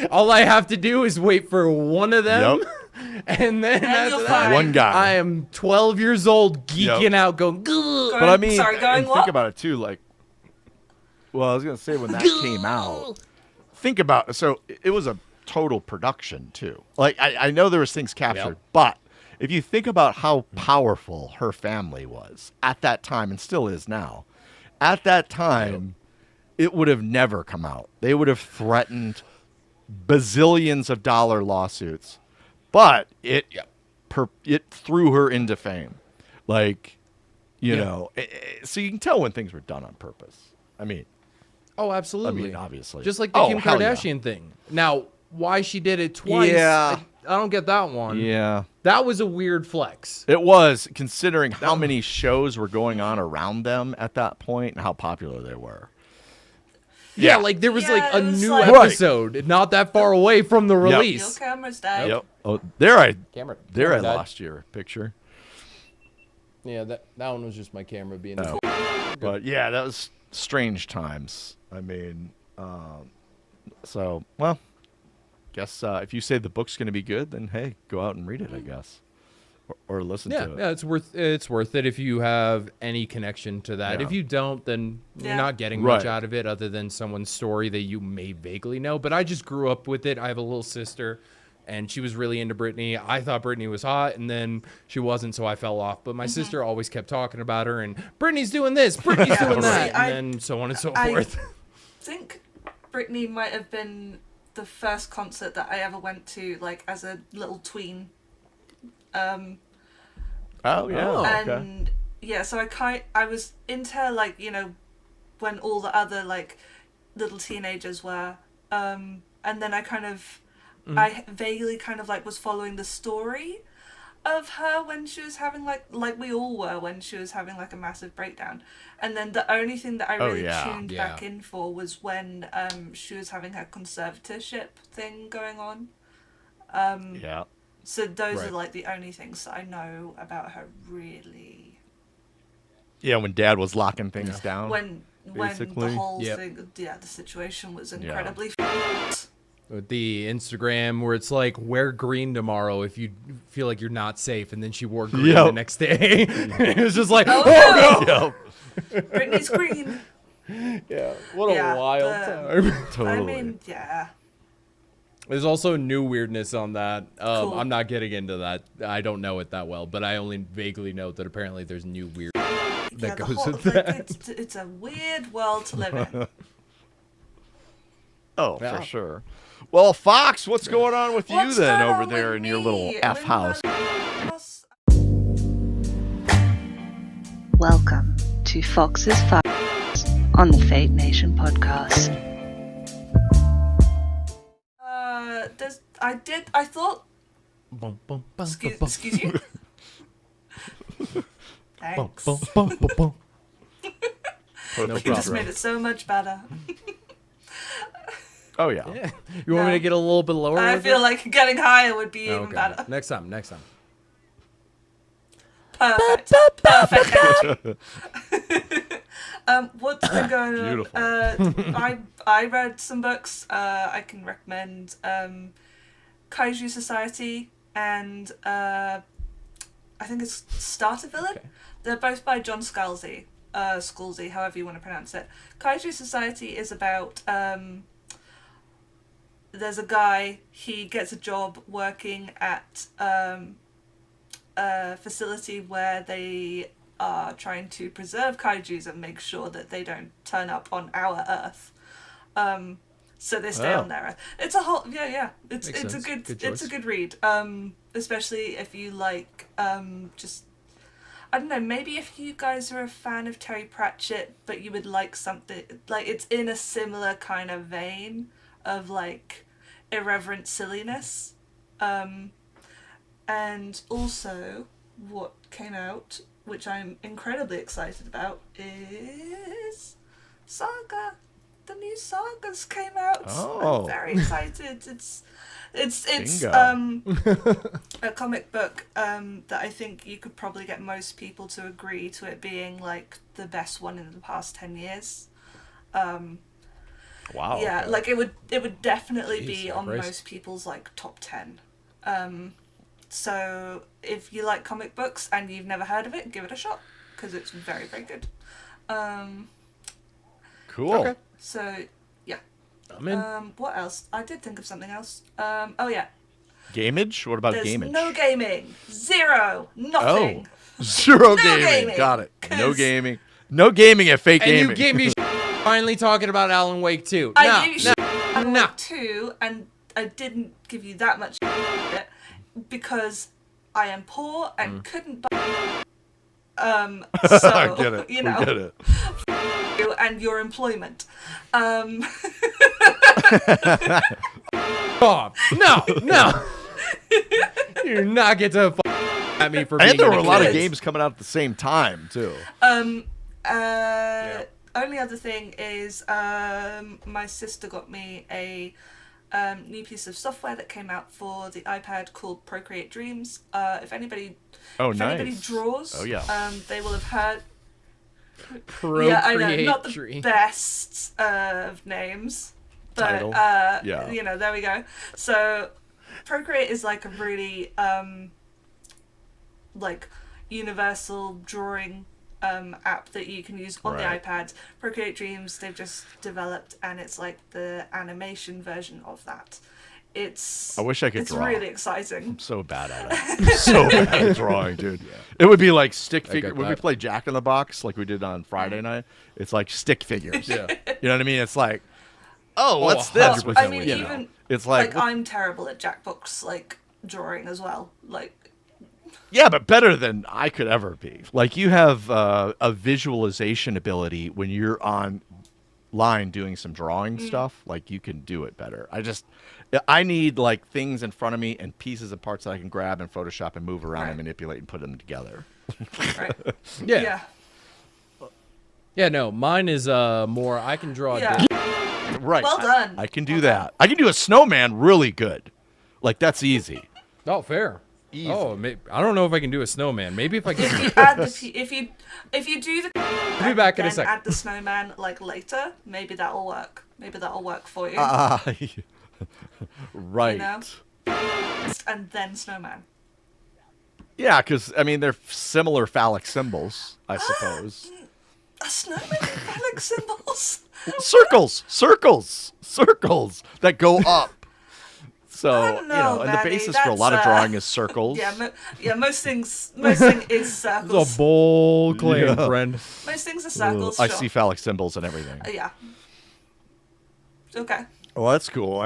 S4: All I have to do is wait for one of them. And then after
S3: you'll
S4: that,
S3: find-
S2: One guy.
S4: I am 12 years old, geeking out, going, "Gah."
S2: But I mean,
S3: Sorry, going
S2: and
S3: what?
S2: think about it too. Like, well, I was gonna say when that came out, think about so it was a total production too. Like I know there was things captured, but if you think about how powerful her family was at that time and still is now, at that time, it would have never come out. They would have threatened bazillions of dollar lawsuits, but it threw her into fame. Like, you know, so you can tell when things were done on purpose. I mean,
S4: Oh, absolutely.
S2: I mean, obviously.
S4: Just like the Kim
S2: hell yeah.
S4: Kardashian thing. Now, why she did it twice,
S2: Yeah.
S4: I don't get that one.
S2: Yeah.
S4: That was a weird flex.
S2: It was, considering how many shows were going on around them at that point and how popular they were.
S4: Yeah, like there was like
S3: Yeah,
S4: a
S3: it was
S4: new
S3: like-
S4: episode not that far away from the
S3: Your
S4: release.
S3: camera's dead.
S2: Yep. Oh, there I
S4: Camera died.
S2: lost your picture.
S4: Yeah, that one was just my camera being.
S2: Oh. But yeah, that was strange times. I mean, so, well, guess if you say the book's going to be good, then hey, go out and read it, I guess. Or listen to it.
S4: Yeah, it's worth it if you have any connection to that.
S2: Yeah.
S4: If you don't, then you're
S3: Yeah.
S4: not getting much
S2: Right.
S4: out of it other than someone's story that you may vaguely know. But I just grew up with it. I have a little sister and she was really into Britney. I thought Britney was hot, and then she wasn't, so I fell off. But my sister always kept talking about her, and Britney's doing this, Britney's doing that, and then so on and so forth.
S3: I think Britney might have been the first concert that I ever went to, like, as a little tween.
S2: Oh, yeah.
S3: And, yeah, so I was into her, like, you know, when all the other, like, little teenagers were. And then I kind of... I vaguely kind of like was following the story of her when she was having like we all were when she was having like a massive breakdown, and then the only thing that I really tuned back in for was when she was having her conservatorship thing going on. So those are like the only things that I know about her really.
S2: Yeah, when Dad was locking things down.
S3: When the whole thing, the situation was incredibly.
S4: With the Instagram where it's like, wear green tomorrow if you feel like you're not safe, and then she wore green the next day. It was just like, oh no!
S3: Britney's green.
S4: Yeah, what a wild time.
S2: Totally.
S3: I mean,
S4: There's also new weirdness on that.
S3: Cool.
S4: I'm not getting into that. I don't know it that well, but I only vaguely know that apparently there's new weird that goes with that.
S3: It's a weird world to live in.
S2: Oh, for sure. Well, Fox, what's going on with you then over there in your little F house?
S5: Welcome to Fox's Files on the Fate Nation podcast.
S3: I thought. Excuse you. Thanks.
S4: No
S3: You just made it so much better.
S2: Oh, yeah.
S4: You want me to get a little bit lower?
S3: I feel like getting higher would be even better.
S4: Next time.
S3: Perfect. What's been going on?
S2: Beautiful.
S3: I read some books. I can recommend Kaiju Society and I think it's Starter Villain. Okay. They're both by John Scalzi. Scalzi, however you want to pronounce it. Kaiju Society is about... there's a guy, he gets a job working at a facility where they are trying to preserve kaijus and make sure that they don't turn up on our Earth. So they stay on their Earth. It's a whole it's a good read. Especially if you like just I don't know, maybe if you guys are a fan of Terry Pratchett, but you would like something like it's in a similar kind of vein of like irreverent silliness. And also what came out, which I'm incredibly excited about, is Saga. The new Sagas came out. I'm very excited. It's a comic book that I think you could probably get most people to agree to it being like the best one in the past 10 years.
S2: Wow.
S3: Yeah,
S2: okay.
S3: like it would definitely be on most people's like top 10. So if you like comic books and you've never heard of it, give it a shot because it's very, very good.
S2: Cool.
S3: Okay. So yeah.
S4: I'm in.
S3: What else? I did think of something else. Oh yeah.
S2: Gamage? What about
S3: There's
S2: gamage?
S3: no gaming. Zero. Nothing.
S2: Oh. Zero
S3: No
S2: gaming. Got it. No gaming. No gaming at Fake Gaming.
S4: And you gave me finally talking about Alan Wake 2.
S3: I gave you Alan Wake 2, and I didn't give you that much because I am poor and couldn't buy so,
S2: I get it.
S3: You know,
S2: we get it.
S3: You and your employment.
S4: Bob, no. You do not get to at me for being
S2: And there were a lot of
S3: kid.
S2: games coming out at the same time, too.
S3: Only other thing is my sister got me a new piece of software that came out for the iPad called Procreate Dreams. If anybody draws, they will have heard.
S4: Procreate
S3: I know, not the
S4: Dreams.
S3: best of names, but
S2: Title.
S3: you know, there we go. So Procreate is like a really like universal drawing app that you can use on the iPad. Procreate Dreams, they've just developed, and it's like the animation version of that. I
S2: wish I could
S3: it's
S2: draw.
S3: It's really exciting.
S2: I'm so bad at it. I'm so bad at drawing, dude. Yeah. It would be like stick figure when we play Jack in the Box, like we did on Friday night. It's like stick figures. Yeah, you know what I mean? It's like, what's this?
S3: I mean, even
S2: it's like
S3: I'm terrible at Jackbox like drawing as well. Like,
S2: yeah, but better than I could ever be. Like you have a visualization ability when you're on line doing some drawing stuff. Like you can do it better. I need like things in front of me and pieces and parts that I can grab and Photoshop and move around and manipulate and put them together.
S3: Right.
S4: Yeah. Yeah, no, mine is more I can draw
S2: Right.
S3: Well done.
S2: I can do that. I can do a snowman really good. Like that's easy.
S4: Oh, fair.
S2: Easy.
S4: Oh, I don't know if I can do a snowman. Maybe if I can.
S3: If you do the
S4: I'll be back in a second.
S3: Add the snowman like later, maybe that'll work. Maybe that'll work for you.
S2: Right.
S3: You know? And then snowman.
S2: Yeah, because I mean they're similar phallic symbols, I suppose.
S3: A snowman with phallic symbols.
S2: Circles that go up. So
S3: I don't know,
S2: and the basis
S3: Maddie,
S2: for a lot of drawing is circles.
S3: Most thing is circles.
S4: It's a bold claim, friend.
S3: Most things are circles.
S2: I
S3: sure.
S2: see phallic symbols and everything.
S3: Yeah. Okay.
S2: Well, that's cool.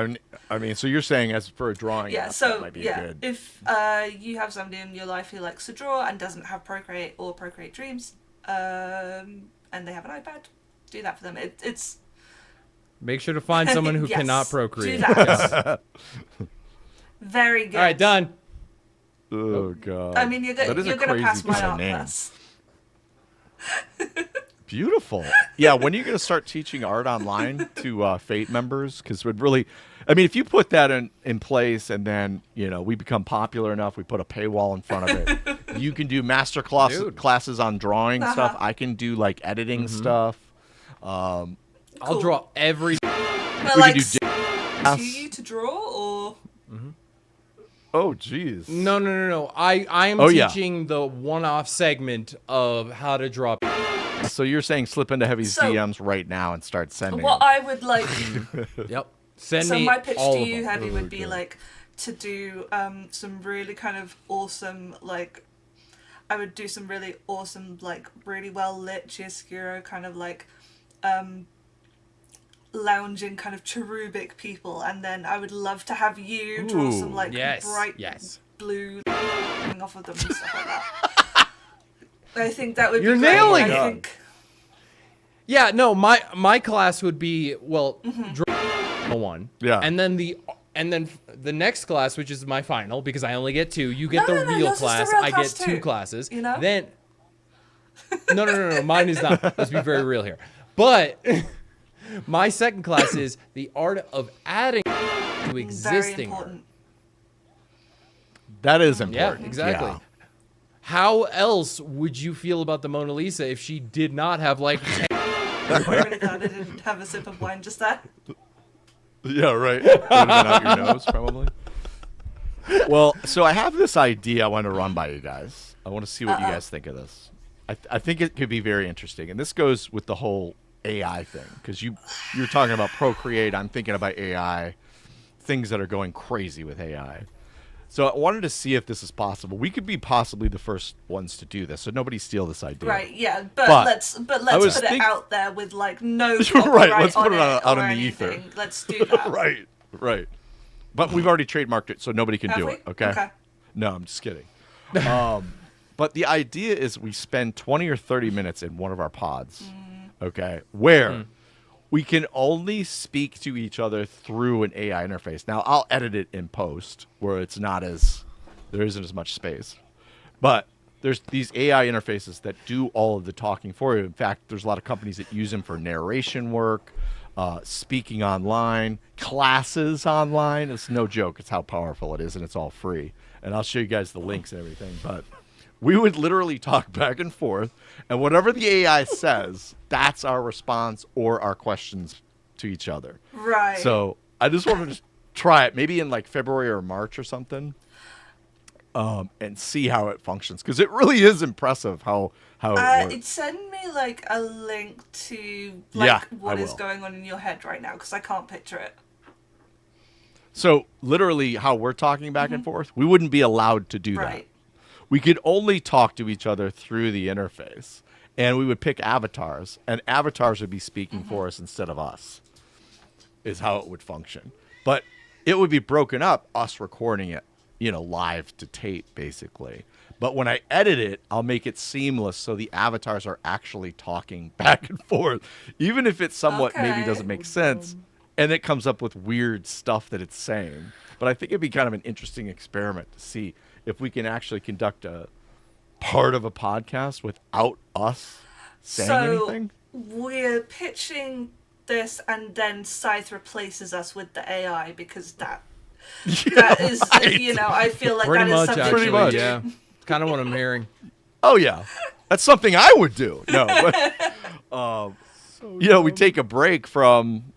S2: I mean, so you're saying as for a drawing, that might be good.
S3: If you have somebody in your life who likes to draw and doesn't have Procreate or Procreate Dreams, and they have an iPad, do that for them. It's
S4: Make sure to find someone who
S3: yes,
S4: cannot procreate.
S3: Do that. Very good.
S4: All right, done.
S2: Oh god.
S3: I mean, you're going to pass my art class.
S2: Beautiful. Yeah, when are you going to start teaching art online to Fate members? Because it would really, I mean, if you put that in place and then, we become popular enough, we put a paywall in front of it, you can do master classes on drawing stuff. I can do, like, editing stuff.
S4: I'll draw every...
S3: But, like, do you to draw, or...
S2: Oh, jeez.
S4: No. I am teaching the one-off segment of how to draw...
S2: So you're saying slip into Heavy's DMs right now and start sending
S3: What
S2: them.
S3: I would like...
S4: Yep. Send
S3: so
S4: me
S3: my pitch
S4: all
S3: to
S4: of
S3: you,
S4: them.
S3: Heavy, would be, like, to do some really kind of awesome, like... I would do some really awesome, like, really well-lit chiaroscuro kind of, like... lounging kind of cherubic people, and then I would love to have you draw some like bright blue off of them and stuff like that. I think that would be great.
S4: Nailing
S3: it.
S4: Yeah, no, my class would be draw one.
S2: Yeah.
S4: And then the next class, which is my final, because I only get 2. You get the real class. I get 2 classes.
S3: You know?
S4: Then No, mine is not. Let's be very real here. But my second class is the art of adding to existing art.
S2: That is important.
S4: Yeah, exactly.
S2: Yeah.
S4: How else would you feel about the Mona Lisa if she did not have like...
S3: I really glad I didn't have a sip of wine just there.
S2: Yeah, right. Would have been out your nose, probably. Well, so I have this idea I want to run by you guys. I want to see what you guys think of this. I think it could be very interesting. And this goes with the whole AI thing. Because you're talking about Procreate. I'm thinking about AI. Things that are going crazy with AI. So I wanted to see if this is possible. We could be possibly the first ones to do this, so nobody steal this idea.
S3: Right, yeah, but let's put it out there with like no copyright
S2: right, let's put it out in the
S3: anything.
S2: ether.
S3: Let's do that.
S2: Right. But we've already trademarked it, so nobody can do it, okay? No, I'm just kidding. But the idea is we spend 20 or 30 minutes in one of our pods, okay, where we can only speak to each other through an AI interface. Now, I'll edit it in post where it's not there isn't as much space. But there's these AI interfaces that do all of the talking for you. In fact, there's a lot of companies that use them for narration work, speaking online, classes online. It's no joke. It's how powerful it is, and it's all free. And I'll show you guys the links and everything. But we would literally talk back and forth, and whatever the AI says, that's our response or our questions to each other.
S3: Right.
S2: So I just wanted to try it, maybe in like February or March or something, and see how it functions, because it really is impressive how it works.
S3: Send me like a link to like what is going on in your head right now, because I can't picture it.
S2: So literally how we're talking back and forth, we wouldn't be allowed to do that. We could only talk to each other through the interface. And we would pick avatars, and avatars would be speaking for us instead of us, is how it would function. But it would be broken up, us recording it, live to tape, basically. But when I edit it, I'll make it seamless so the avatars are actually talking back and forth, even if it somewhat maybe doesn't make sense, and it comes up with weird stuff that it's saying. But I think it'd be kind of an interesting experiment to see if we can actually conduct a part of a podcast without us saying anything.
S3: We're pitching this, and then Scythe replaces us with the AI because that is,
S2: right.
S3: I feel like
S4: Pretty
S3: that is
S4: much,
S3: something
S4: actually,
S3: you would do.
S4: yeah. Kind of what I'm hearing.
S2: Oh yeah, that's something I would do. No, but we take a break from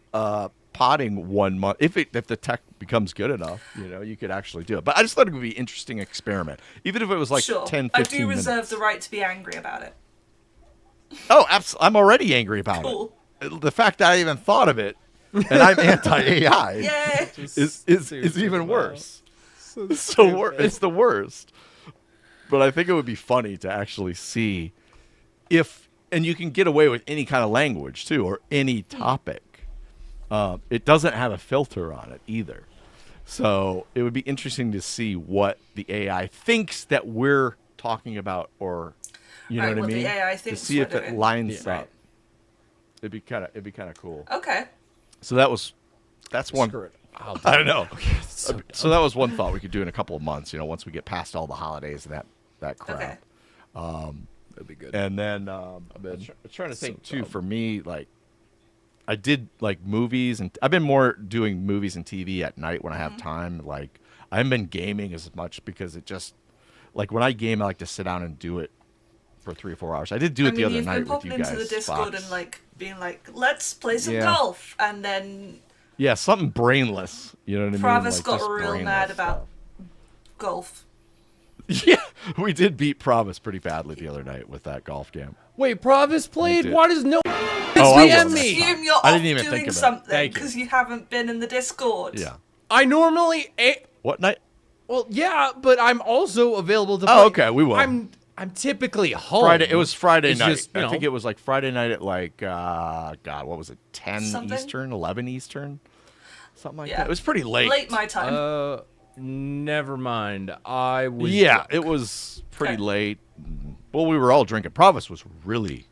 S2: potting 1 month if the tech becomes good enough. You could actually do it. But I just thought it would be an interesting experiment, even if it was like 10, 15
S3: I do reserve
S2: minutes.
S3: the right to be angry about it.
S2: Oh, absolutely! I'm already angry about it. The fact that I even thought of it, and I'm anti-AI,
S3: Yay!
S2: is even worse. It's the worst. But I think it would be funny to actually see and you can get away with any kind of language too, or any topic. It doesn't have a filter on it either. So it would be interesting to see what the AI thinks that we're talking about, or you know what I mean?
S3: The AI thinks
S2: to see if
S3: we're
S2: it
S3: doing.
S2: lines up. It'd be kind of cool.
S3: Okay.
S2: So that's one. I don't know. So that was one thought we could do in a couple of months. Once we get past all the holidays and that crap.
S3: Okay.
S4: That'd be good.
S2: And then I'm trying to think too. For me, like I did like movies, and I've been more doing movies and TV at night when I have time. Like I haven't been gaming as much because it just like when I game, I like to sit down and do it for 3 or 4 hours. I did do it the other night with you guys.
S3: You've been popping into the Discord
S2: Fox.
S3: and being like, let's play some golf, and then
S2: something brainless. You know what I mean?
S3: Travis
S2: Like,
S3: got
S2: just
S3: real
S2: brainless
S3: mad about
S2: stuff.
S3: golf.
S2: Yeah, we did beat Provis pretty badly the other night with that golf game.
S4: Wait, Provis played?
S2: did.
S4: Why does no
S2: I
S4: DM
S2: will.
S4: me?
S3: Assume you're
S2: I
S3: off
S2: didn't even think
S3: doing
S2: about it.
S3: something
S2: Thank you.
S3: because you haven't been in the Discord.
S2: Yeah.
S4: I normally
S2: What night?
S4: well, yeah, but I'm also available to play.
S2: Oh, okay, we will.
S4: I'm typically home.
S2: Friday. It was Friday
S4: It's
S2: night.
S4: just,
S2: I think it was like Friday night at like God, what was it? 10
S3: Something?
S2: Eastern, 11 Eastern, something like
S3: Yeah.
S2: that. It was pretty late.
S3: Late my time.
S4: Never mind. I was
S2: Yeah, it was pretty
S3: Okay.
S2: late. Well, we were all drinking. Provis was really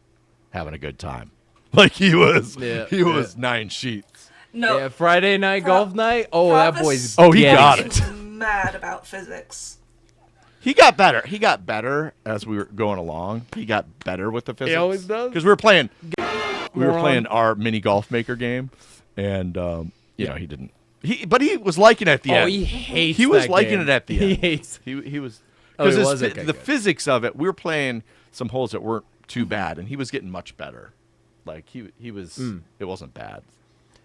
S2: having a good time. Like he was.
S4: Yeah,
S2: he was 9 sheets.
S3: No.
S4: Yeah, Friday night golf night. Oh, that
S3: Travis
S4: boy's
S2: Oh, he
S4: getting
S2: got
S3: was
S2: it.
S3: mad about physics.
S2: He got better. He got better as we were going along. He got better with the physics.
S4: always does.
S2: Because we were playing. We were
S4: Moron.
S2: playing our mini golf maker game, and he didn't. But he was liking it at the end.
S4: Oh, he hates.
S2: He was
S4: that
S2: liking
S4: game.
S2: it at the
S4: He
S2: end.
S4: hates.
S2: He was.
S4: Oh, he
S2: Because
S4: was? Okay,
S2: the
S4: good.
S2: physics of it, we were playing some holes that weren't too bad, and he was getting much better. Like he was. It wasn't bad.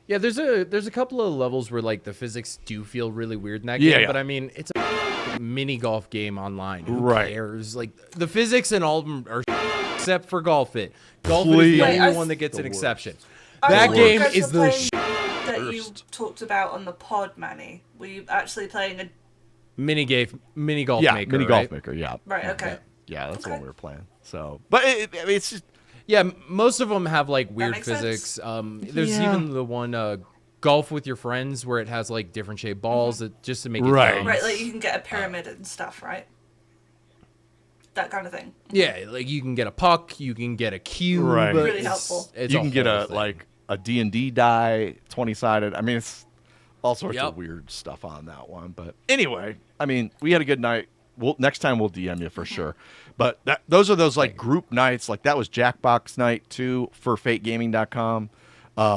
S4: Yeah, there's a couple of levels where like the physics do feel really weird in that game,
S2: Yeah.
S4: but I mean it's a mini golf game online. Who
S2: Right.
S4: cares? Like the physics in all of them are except for Golf It. Golf It is
S2: Please.
S4: the
S3: Wait,
S4: only one that gets
S2: The
S4: an
S2: worst.
S4: exception.
S3: I
S4: That
S3: thought
S4: game
S3: you guys
S4: is
S3: were
S4: the
S3: playing that you
S2: worst.
S3: talked about on the pod, Manny. Were you actually playing a?
S4: mini golf
S2: Yeah,
S4: maker.
S2: mini
S4: right?
S2: golf maker. Yeah.
S3: Right. Okay.
S2: Yeah, that's the
S3: Okay.
S2: one we were playing. So, but it's just.
S4: Yeah, most of them have like weird
S3: makes sense.
S4: physics. There's
S2: Yeah.
S4: even the one golf with your friends where it has like different shaped balls that, just to make it
S2: Right.
S4: fun.
S3: Right, like you can get a pyramid and stuff, right? That kind of thing.
S4: Yeah, like you can get a puck, you can get a cube.
S2: Right.
S3: Really
S4: It's-
S3: helpful.
S4: it's
S2: You
S4: a
S2: can get
S4: whole
S2: a
S4: thing.
S2: like a D&D die 20-sided. I mean, it's all sorts
S4: Yep.
S2: of weird stuff on that one. But anyway, I mean, we had a good night. Next time we'll DM you for sure. But those are those like group nights. Like that was Jackbox night too for FateGaming.com.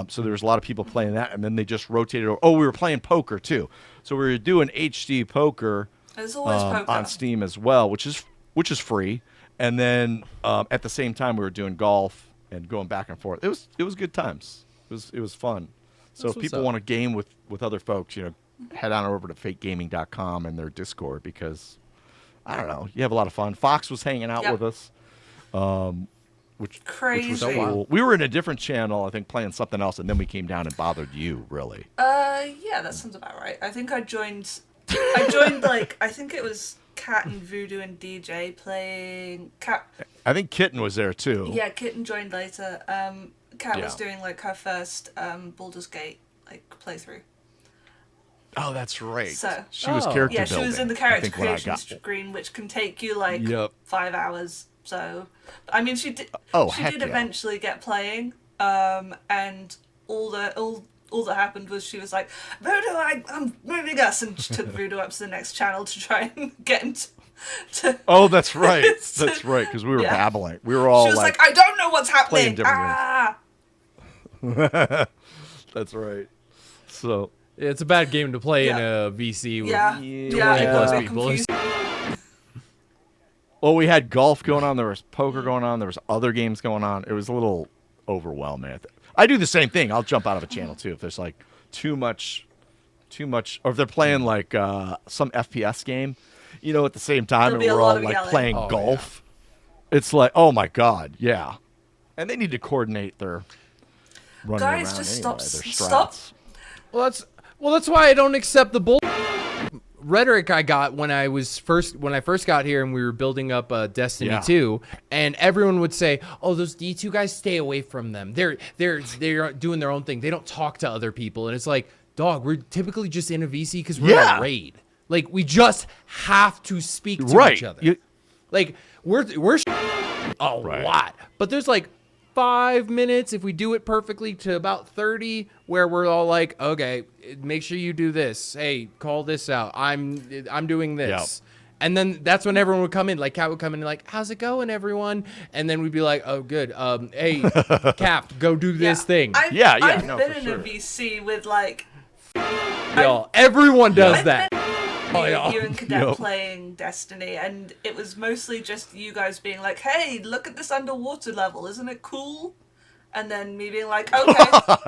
S2: So there was a lot of people playing that, and then they just rotated over. Oh, we were playing poker too. So we were doing HD poker
S3: There's always poker.
S2: on Steam as well, which is free. And then at the same time, we were doing golf and going back and forth. It was good times. It was fun. So
S4: That's
S2: if
S4: what's
S2: people
S4: up.
S2: want to game with other folks, head on over to FateGaming.com and their Discord because I don't know, you have a lot of fun. Fox was hanging out
S3: Yep.
S2: with us. which
S3: Crazy.
S2: was cool. We were in a different channel, I think, playing something else, and then we came down and bothered you, really.
S3: Yeah, that sounds about right. I think I joined like, I think it was Cat and Voodoo and DJ playing Cat.
S2: I think Kitten was there too.
S3: Yeah, Kitten joined later. Cat was doing like her first Baldur's Gate like playthrough.
S2: Oh, that's right.
S3: So
S2: she was character
S3: yeah,
S2: building.
S3: she was in the character creation screen, which can take you like 5 hours. So, I mean, she did. She did eventually get playing, and all that happened was she was like, Voodoo, I'm moving us, and she took Voodoo up to the next channel to try and get him to
S2: oh, that's right. That's right, because we were babbling. We were all
S3: she was like, I don't know what's happening.
S2: That's right. So
S4: it's a bad game to play in a VC with 20 plus people.
S2: Well, we had golf going on. There was poker going on. There was other games going on. It was a little overwhelming. I do the same thing. I'll jump out of a channel too if there's like too much, or if they're playing like some FPS game, at the same time, and we're all like playing golf. Yeah. It's like, oh my god, yeah. And they need to coordinate their running
S3: Guys,
S2: around
S3: just
S2: anyway,
S3: stop.
S4: Well, that's why I don't accept the bull rhetoric I got when I first got here and we were building up Destiny 2, and everyone would say, "Oh, those D2 guys, stay away from them. They're doing their own thing. They don't talk to other people." And it's like, dog, we're typically just in a VC because we're in a raid. Like, we just have to speak to each other. Like, we're a lot, but there's like 5 minutes if we do it perfectly to about 30 where we're all like, okay, make sure you do this. Hey, call this out. I'm doing this. Yep. And then that's when everyone would come in. Like, Kat would come in and like, how's it going, everyone? And then we'd be like, oh, good. Hey, Cap, go do this thing.
S3: I've been in a VC with like...
S4: everyone does that.
S3: You and Cadet playing Destiny, and it was mostly just you guys being like, hey, look at this underwater level, isn't it cool? And then me being like, okay,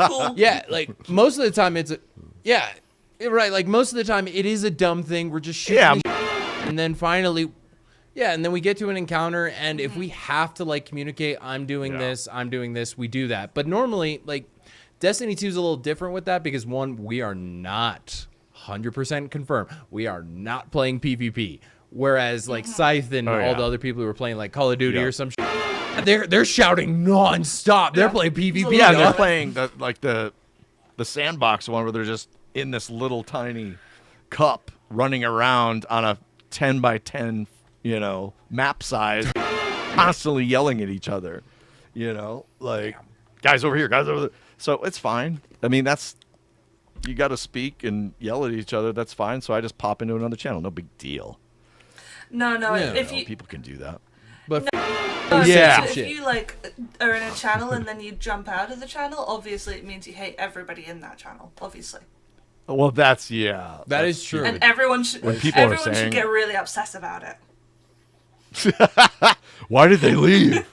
S3: cool.
S4: Yeah, like most of the time like most of the time it is a dumb thing. We're just shooting and then finally and then we get to an encounter, and if we have to like communicate, I'm doing this, we do that. But normally, like, Destiny 2 is a little different with that because, one, we are not 100% confirmed. We are not playing PvP. Whereas like Scythe and all the other people who were playing like Call of Duty or some they're shouting nonstop. They're playing PvP.
S2: Yeah, they're playing the sandbox one where they're just in this little tiny cup running around on a 10 by 10, map size, constantly yelling at each other. Like, guys over here, guys over there. So it's fine. I mean, you got to speak and yell at each other. That's fine. So I just pop into another channel. No big deal.
S3: No. If
S2: people can do that.
S4: But
S3: if you like are in a channel and then you jump out of the channel, obviously it means you hate everybody in that channel. Obviously.
S2: Well, that's
S4: that is true.
S3: And everyone should should get really obsessed about it.
S2: Why did they leave?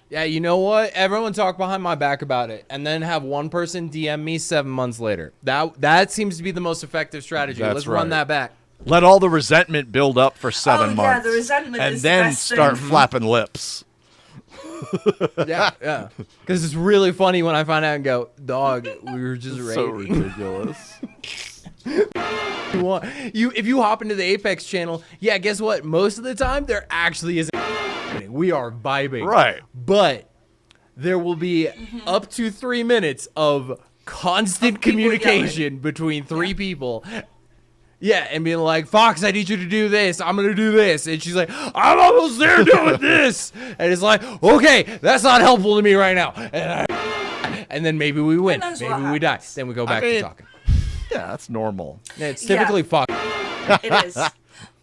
S4: Yeah, you know what? Everyone talk behind my back about it, and then have one person DM me 7 months later. That seems to be the most effective strategy. Let's run that back.
S2: Let all the resentment build up for 7 months.
S3: Yeah, the resentment
S2: and
S3: is
S2: then
S3: the best
S2: start
S3: thing.
S2: flapping lips.
S4: Yeah. Because it's really funny when I find out and go, dog, we were just raiding.
S2: So ridiculous.
S4: If you hop into the Apex channel, guess what? Most of the time, there actually isn't. We are vibing.
S2: Right.
S4: But there will be up to 3 minutes of constant communication between 3 people. Yeah, and being like, Fox, I need you to do this. I'm going to do this. And she's like, I'm almost there doing this. And it's like, okay, that's not helpful to me right now. And then maybe we win. Maybe we die. Then we go back to talking.
S2: Yeah, that's normal.
S4: Yeah, it's typically Fox.
S3: It is.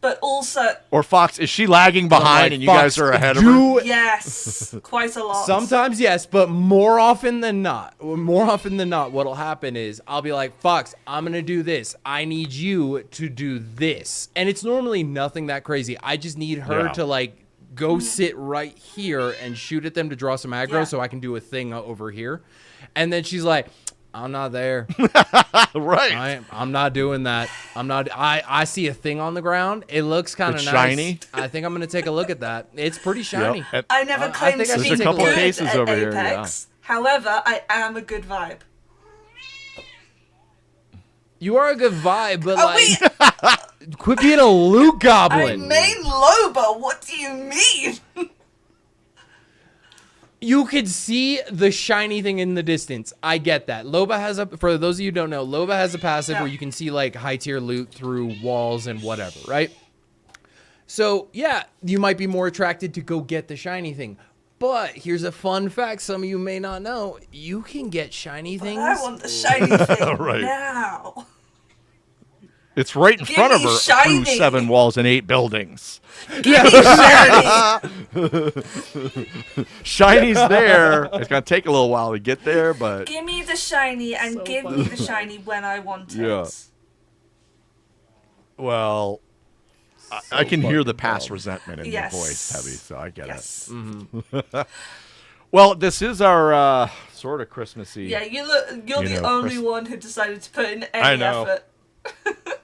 S3: But also...
S2: Or Fox, is she lagging behind and you guys are ahead of her?
S3: Yes, quite a lot.
S4: Sometimes yes, but more often than not, what'll happen is I'll be like, Fox, I'm going to do this. I need you to do this. And it's normally nothing that crazy. I just need her to like go sit right here and shoot at them to draw some aggro so I can do a thing over here. And then she's like, I'm not there.
S2: Right.
S4: I'm not doing that. I'm not. I see a thing on the ground. It looks kind of nice.
S2: Shiny.
S4: I think I'm gonna take a look at that. It's pretty shiny.
S2: Yep.
S3: I never claimed
S4: think
S3: to
S4: I
S3: be
S4: should take a
S3: good
S4: look.
S2: Cases
S3: at
S2: over here,
S3: Apex. However, I am a good vibe.
S4: You are a good vibe, but
S3: Wait,
S4: quit being a loot
S3: I
S4: goblin.
S3: main Loba. What do you mean?
S4: You could see the shiny thing in the distance. I get that. Loba has a, for those of you who don't know, Loba has a passive where you can see like high tier loot through walls and whatever, right? So yeah, you might be more attracted to go get the shiny thing. But here's a fun fact some of you may not know. You can get shiny things.
S3: I want the shiny thing
S2: Right.
S3: now.
S2: It's right in front of
S3: me
S2: her
S3: shiny.
S2: through 7 walls and 8 buildings.
S3: Give me shiny.
S2: Shiny's there. It's going to take a little while to get there, but
S3: Give me the shiny and
S4: So
S3: give me the shiny when I want it.
S2: Yeah. well, I can hear the past resentment in
S3: Yes.
S2: your voice, Heavy, so I get
S3: Yes.
S2: it. Well, this is our sort of Christmassy.
S3: Yeah, you're the only one who decided to put in any
S2: I know.
S3: effort.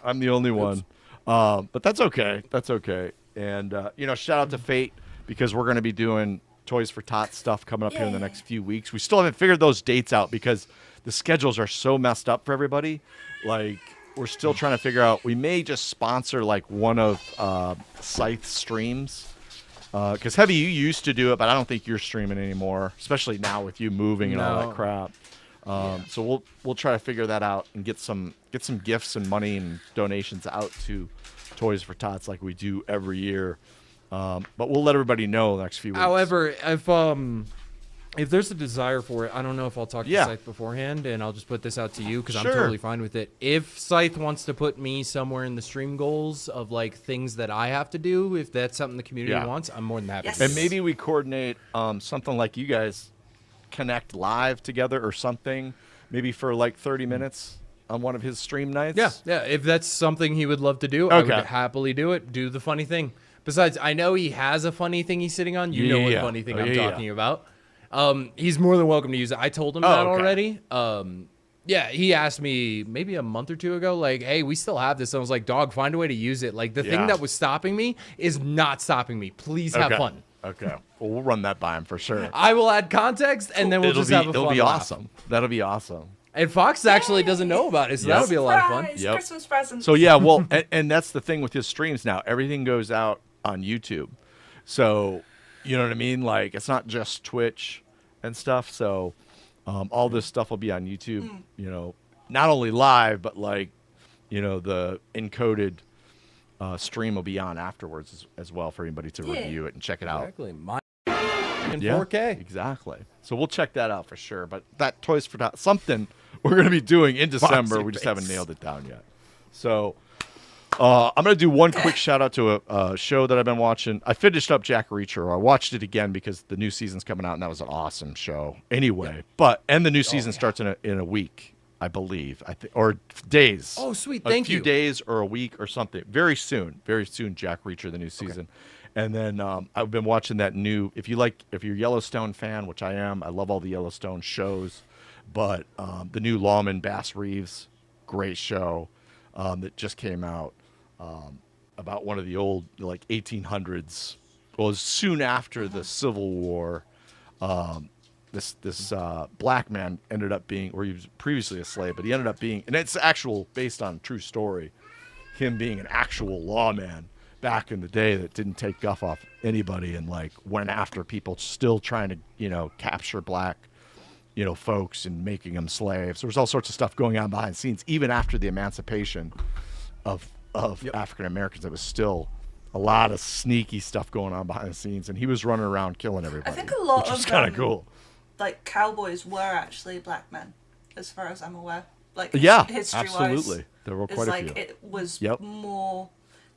S2: I'm the only one. But that's okay. That's okay. And, shout out to Fate because we're going to be doing Toys for Tots stuff coming up here in the next few weeks. We still haven't figured those dates out because the schedules are so messed up for everybody. Like, we're still trying to figure out. We may just sponsor, like, one of Scythe's streams. Because, Heavy, you used to do it, but I don't think you're streaming anymore, especially now with you moving and all that crap. So we'll try to figure that out and get some gifts and money and donations out to Toys for Tots like we do every year. But we'll let everybody know the next few weeks.
S4: However, if there's a desire for it, I don't know if I'll talk to Scythe beforehand, and I'll just put this out to you because I'm totally fine with it. If Scythe wants to put me somewhere in the stream goals of like things that I have to do, if that's something the community wants, I'm more than happy.
S3: Yes.
S2: And maybe we coordinate something like you guys connect live together or something, maybe for like 30 minutes on one of his stream nights.
S4: Yeah. If that's something he would love to do, I would happily do it. Do the funny thing. Besides, I know he has a funny thing he's sitting on. You know what funny thing I'm talking about. He's more than welcome to use it. I told him that already. He asked me maybe a month or two ago, like, hey, we still have this. And I was like, dog, find a way to use it. Like, the thing that was stopping me is not stopping me. Please have fun.
S2: Okay. Well, we'll run that by him for sure.
S4: I will add context, and then we'll have a fun
S2: It'll be
S4: laugh.
S2: awesome. That'll be awesome.
S4: And Fox actually doesn't know about it, so that'll be a lot of fun.
S3: Surprise, Christmas present.
S2: So, yeah, well, and that's the thing with his streams now. Everything goes out on YouTube. So, you know what I mean? Like, it's not just Twitch and stuff. So, all this stuff will be on YouTube, not only live, but like, the encoded stream will be on afterwards as well for anybody to review it and check it out.
S4: Exactly. In 4K.
S2: Exactly. So we'll check that out for sure. But that Toys for Tots, something we're going to be doing in December. We just haven't nailed it down yet. So I'm going to do one quick shout out to a show that I've been watching. I finished up Jack Reacher. I watched it again because the new season's coming out, and that was an awesome show. Anyway, and the new season starts in a week, I believe, or days.
S4: Oh, sweet! Thank you.
S2: A few days or a week or something. Very soon, Jack Reacher, the new season. And then I've been watching that new. If you're a Yellowstone fan, which I am, I love all the Yellowstone shows. But the new Lawman Bass Reeves, great show that just came out about one of the old 1800s. Well, it was soon after the Civil War. This black man ended up being, or he was previously a slave, but he ended up being, and it's based on true story, him being an actual lawman back in the day that didn't take guff off anybody and went after people still trying to capture black folks and making them slaves. There was all sorts of stuff going on behind the scenes even after the emancipation of African Americans. There was still a lot of sneaky stuff going on behind the scenes, and he was running around killing everybody.
S3: I think a lot
S2: which
S3: of
S2: is kind of cool.
S3: Cowboys were actually black men, as far as I'm aware. History-wise,
S2: absolutely. There were quite a few.
S3: It was more.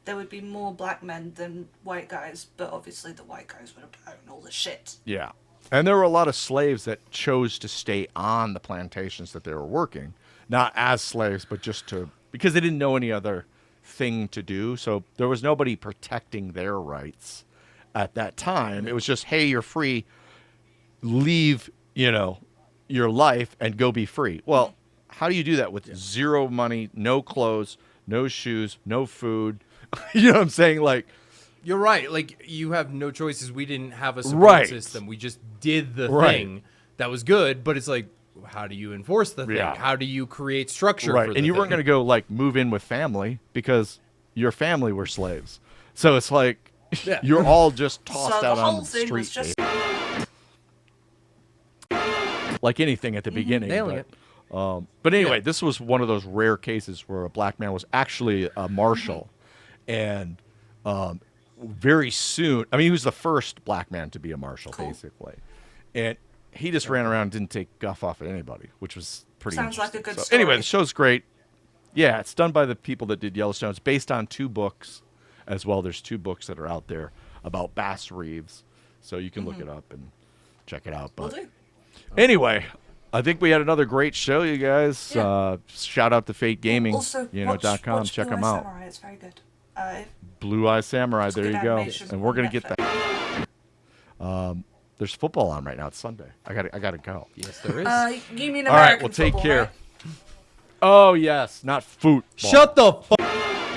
S3: There would be more black men than white guys, but obviously the white guys would have done all the shit.
S2: Yeah. And there were a lot of slaves that chose to stay on the plantations that they were working, not as slaves, but just because they didn't know any other thing to do. So there was nobody protecting their rights at that time. It was just, hey, you're free, leave, your life and go be free. Well, how do you do that with zero money, no clothes, no shoes, no food? You know what I'm saying? Like,
S4: you're right. Like, you have no choices. We didn't have a support system. We just did the thing that was good, but it's like, how do you enforce the thing?
S2: Yeah.
S4: How do you create structure
S2: right.
S4: for the
S2: And you
S4: thing?
S2: weren't going to go like move in with family because your family were slaves. So it's like you're all just tossed out on the street. Like anything at the beginning.
S4: Nailing it.
S2: But anyway, this was one of those rare cases where a black man was actually a marshal. And very soon, I mean, he was the first black man to be a marshal, basically. And he just ran around and didn't take guff off at anybody, which was pretty
S3: Sounds like a
S2: interesting.
S3: good
S2: So
S3: story.
S2: anyway, the show's great. Yeah, it's done by the people that did Yellowstone. It's based on 2 books as well. There's 2 books that are out there about Bass Reeves. So you can look it up and check it out. But
S3: Will do.
S2: anyway, I think we had another great show, you guys.
S3: Yeah.
S2: Shout out to Fate Gaming,
S3: Also,
S2: .com.
S3: watch
S2: Check
S3: Blue
S2: them
S3: Eye
S2: out.
S3: Samurai, it's very good.
S2: Blue Eye Samurai, there
S3: good
S2: you go.
S3: animation
S2: And we're going
S3: on
S2: to get that. There's football on right now. It's Sunday. I gotta go.
S4: Yes, there is.
S3: You mean American
S2: All right, well, take
S3: football,
S2: care.
S3: right?
S2: Oh, yes, not football.
S4: Shut the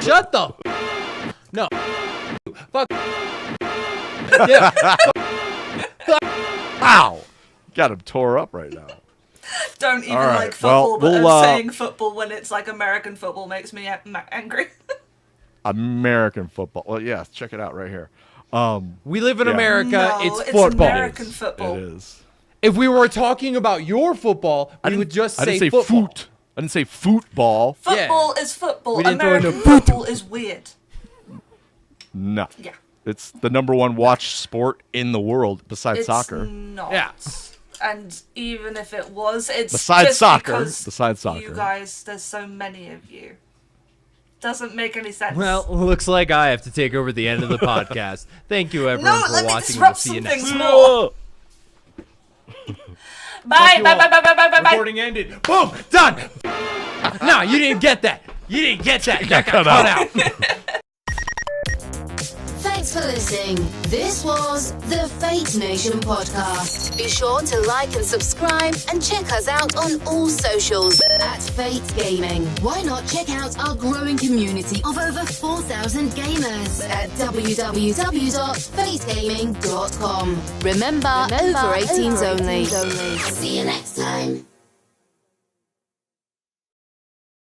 S4: Shut the No. Fuck. Yeah.
S2: Ow! Got him tore up right now.
S3: Don't even
S2: All right,
S3: like football,
S2: well,
S3: but
S2: we'll,
S3: saying football when it's like American football makes me angry.
S2: American football. Well, yeah, check it out right here.
S4: We live in
S2: Yeah.
S4: America.
S3: No,
S4: it's
S3: it's
S4: football.
S3: American football.
S2: It is.
S4: If we were talking about your football, we would just
S2: I
S4: say
S2: didn't say
S4: football.
S2: foot. I didn't say football.
S3: Football is football.
S4: We didn't throw in
S3: American
S4: a foot.
S3: football is weird.
S2: No.
S3: Yeah.
S2: It's the #1 watched sport in the world besides
S3: It's
S2: soccer.
S3: not.
S4: Yeah.
S3: And even if it was, it's
S2: Besides
S3: just
S2: soccer.
S3: because
S2: Besides soccer.
S3: you guys, there's so many of you. Doesn't make any sense.
S4: Well, looks like I have to take over the end of the podcast. Thank you, everyone,
S3: no,
S4: for
S3: let me
S4: watching. We'll
S3: disrupt
S4: see
S3: some
S4: you next
S3: things
S4: time.
S3: more. Bye,
S4: you
S3: bye,
S4: all.
S3: bye, bye, bye, bye, bye, bye.
S4: Recording ended. Boom, done. No, you didn't get that. You didn't get that. That got cut out.
S1: Thanks for listening. This was the Fate Nation podcast. Be sure to like and subscribe and check us out on all socials at Fate Gaming. Why not check out our growing community of over 4,000 gamers at www.fategaming.com. Remember, over 18s only. See you next time.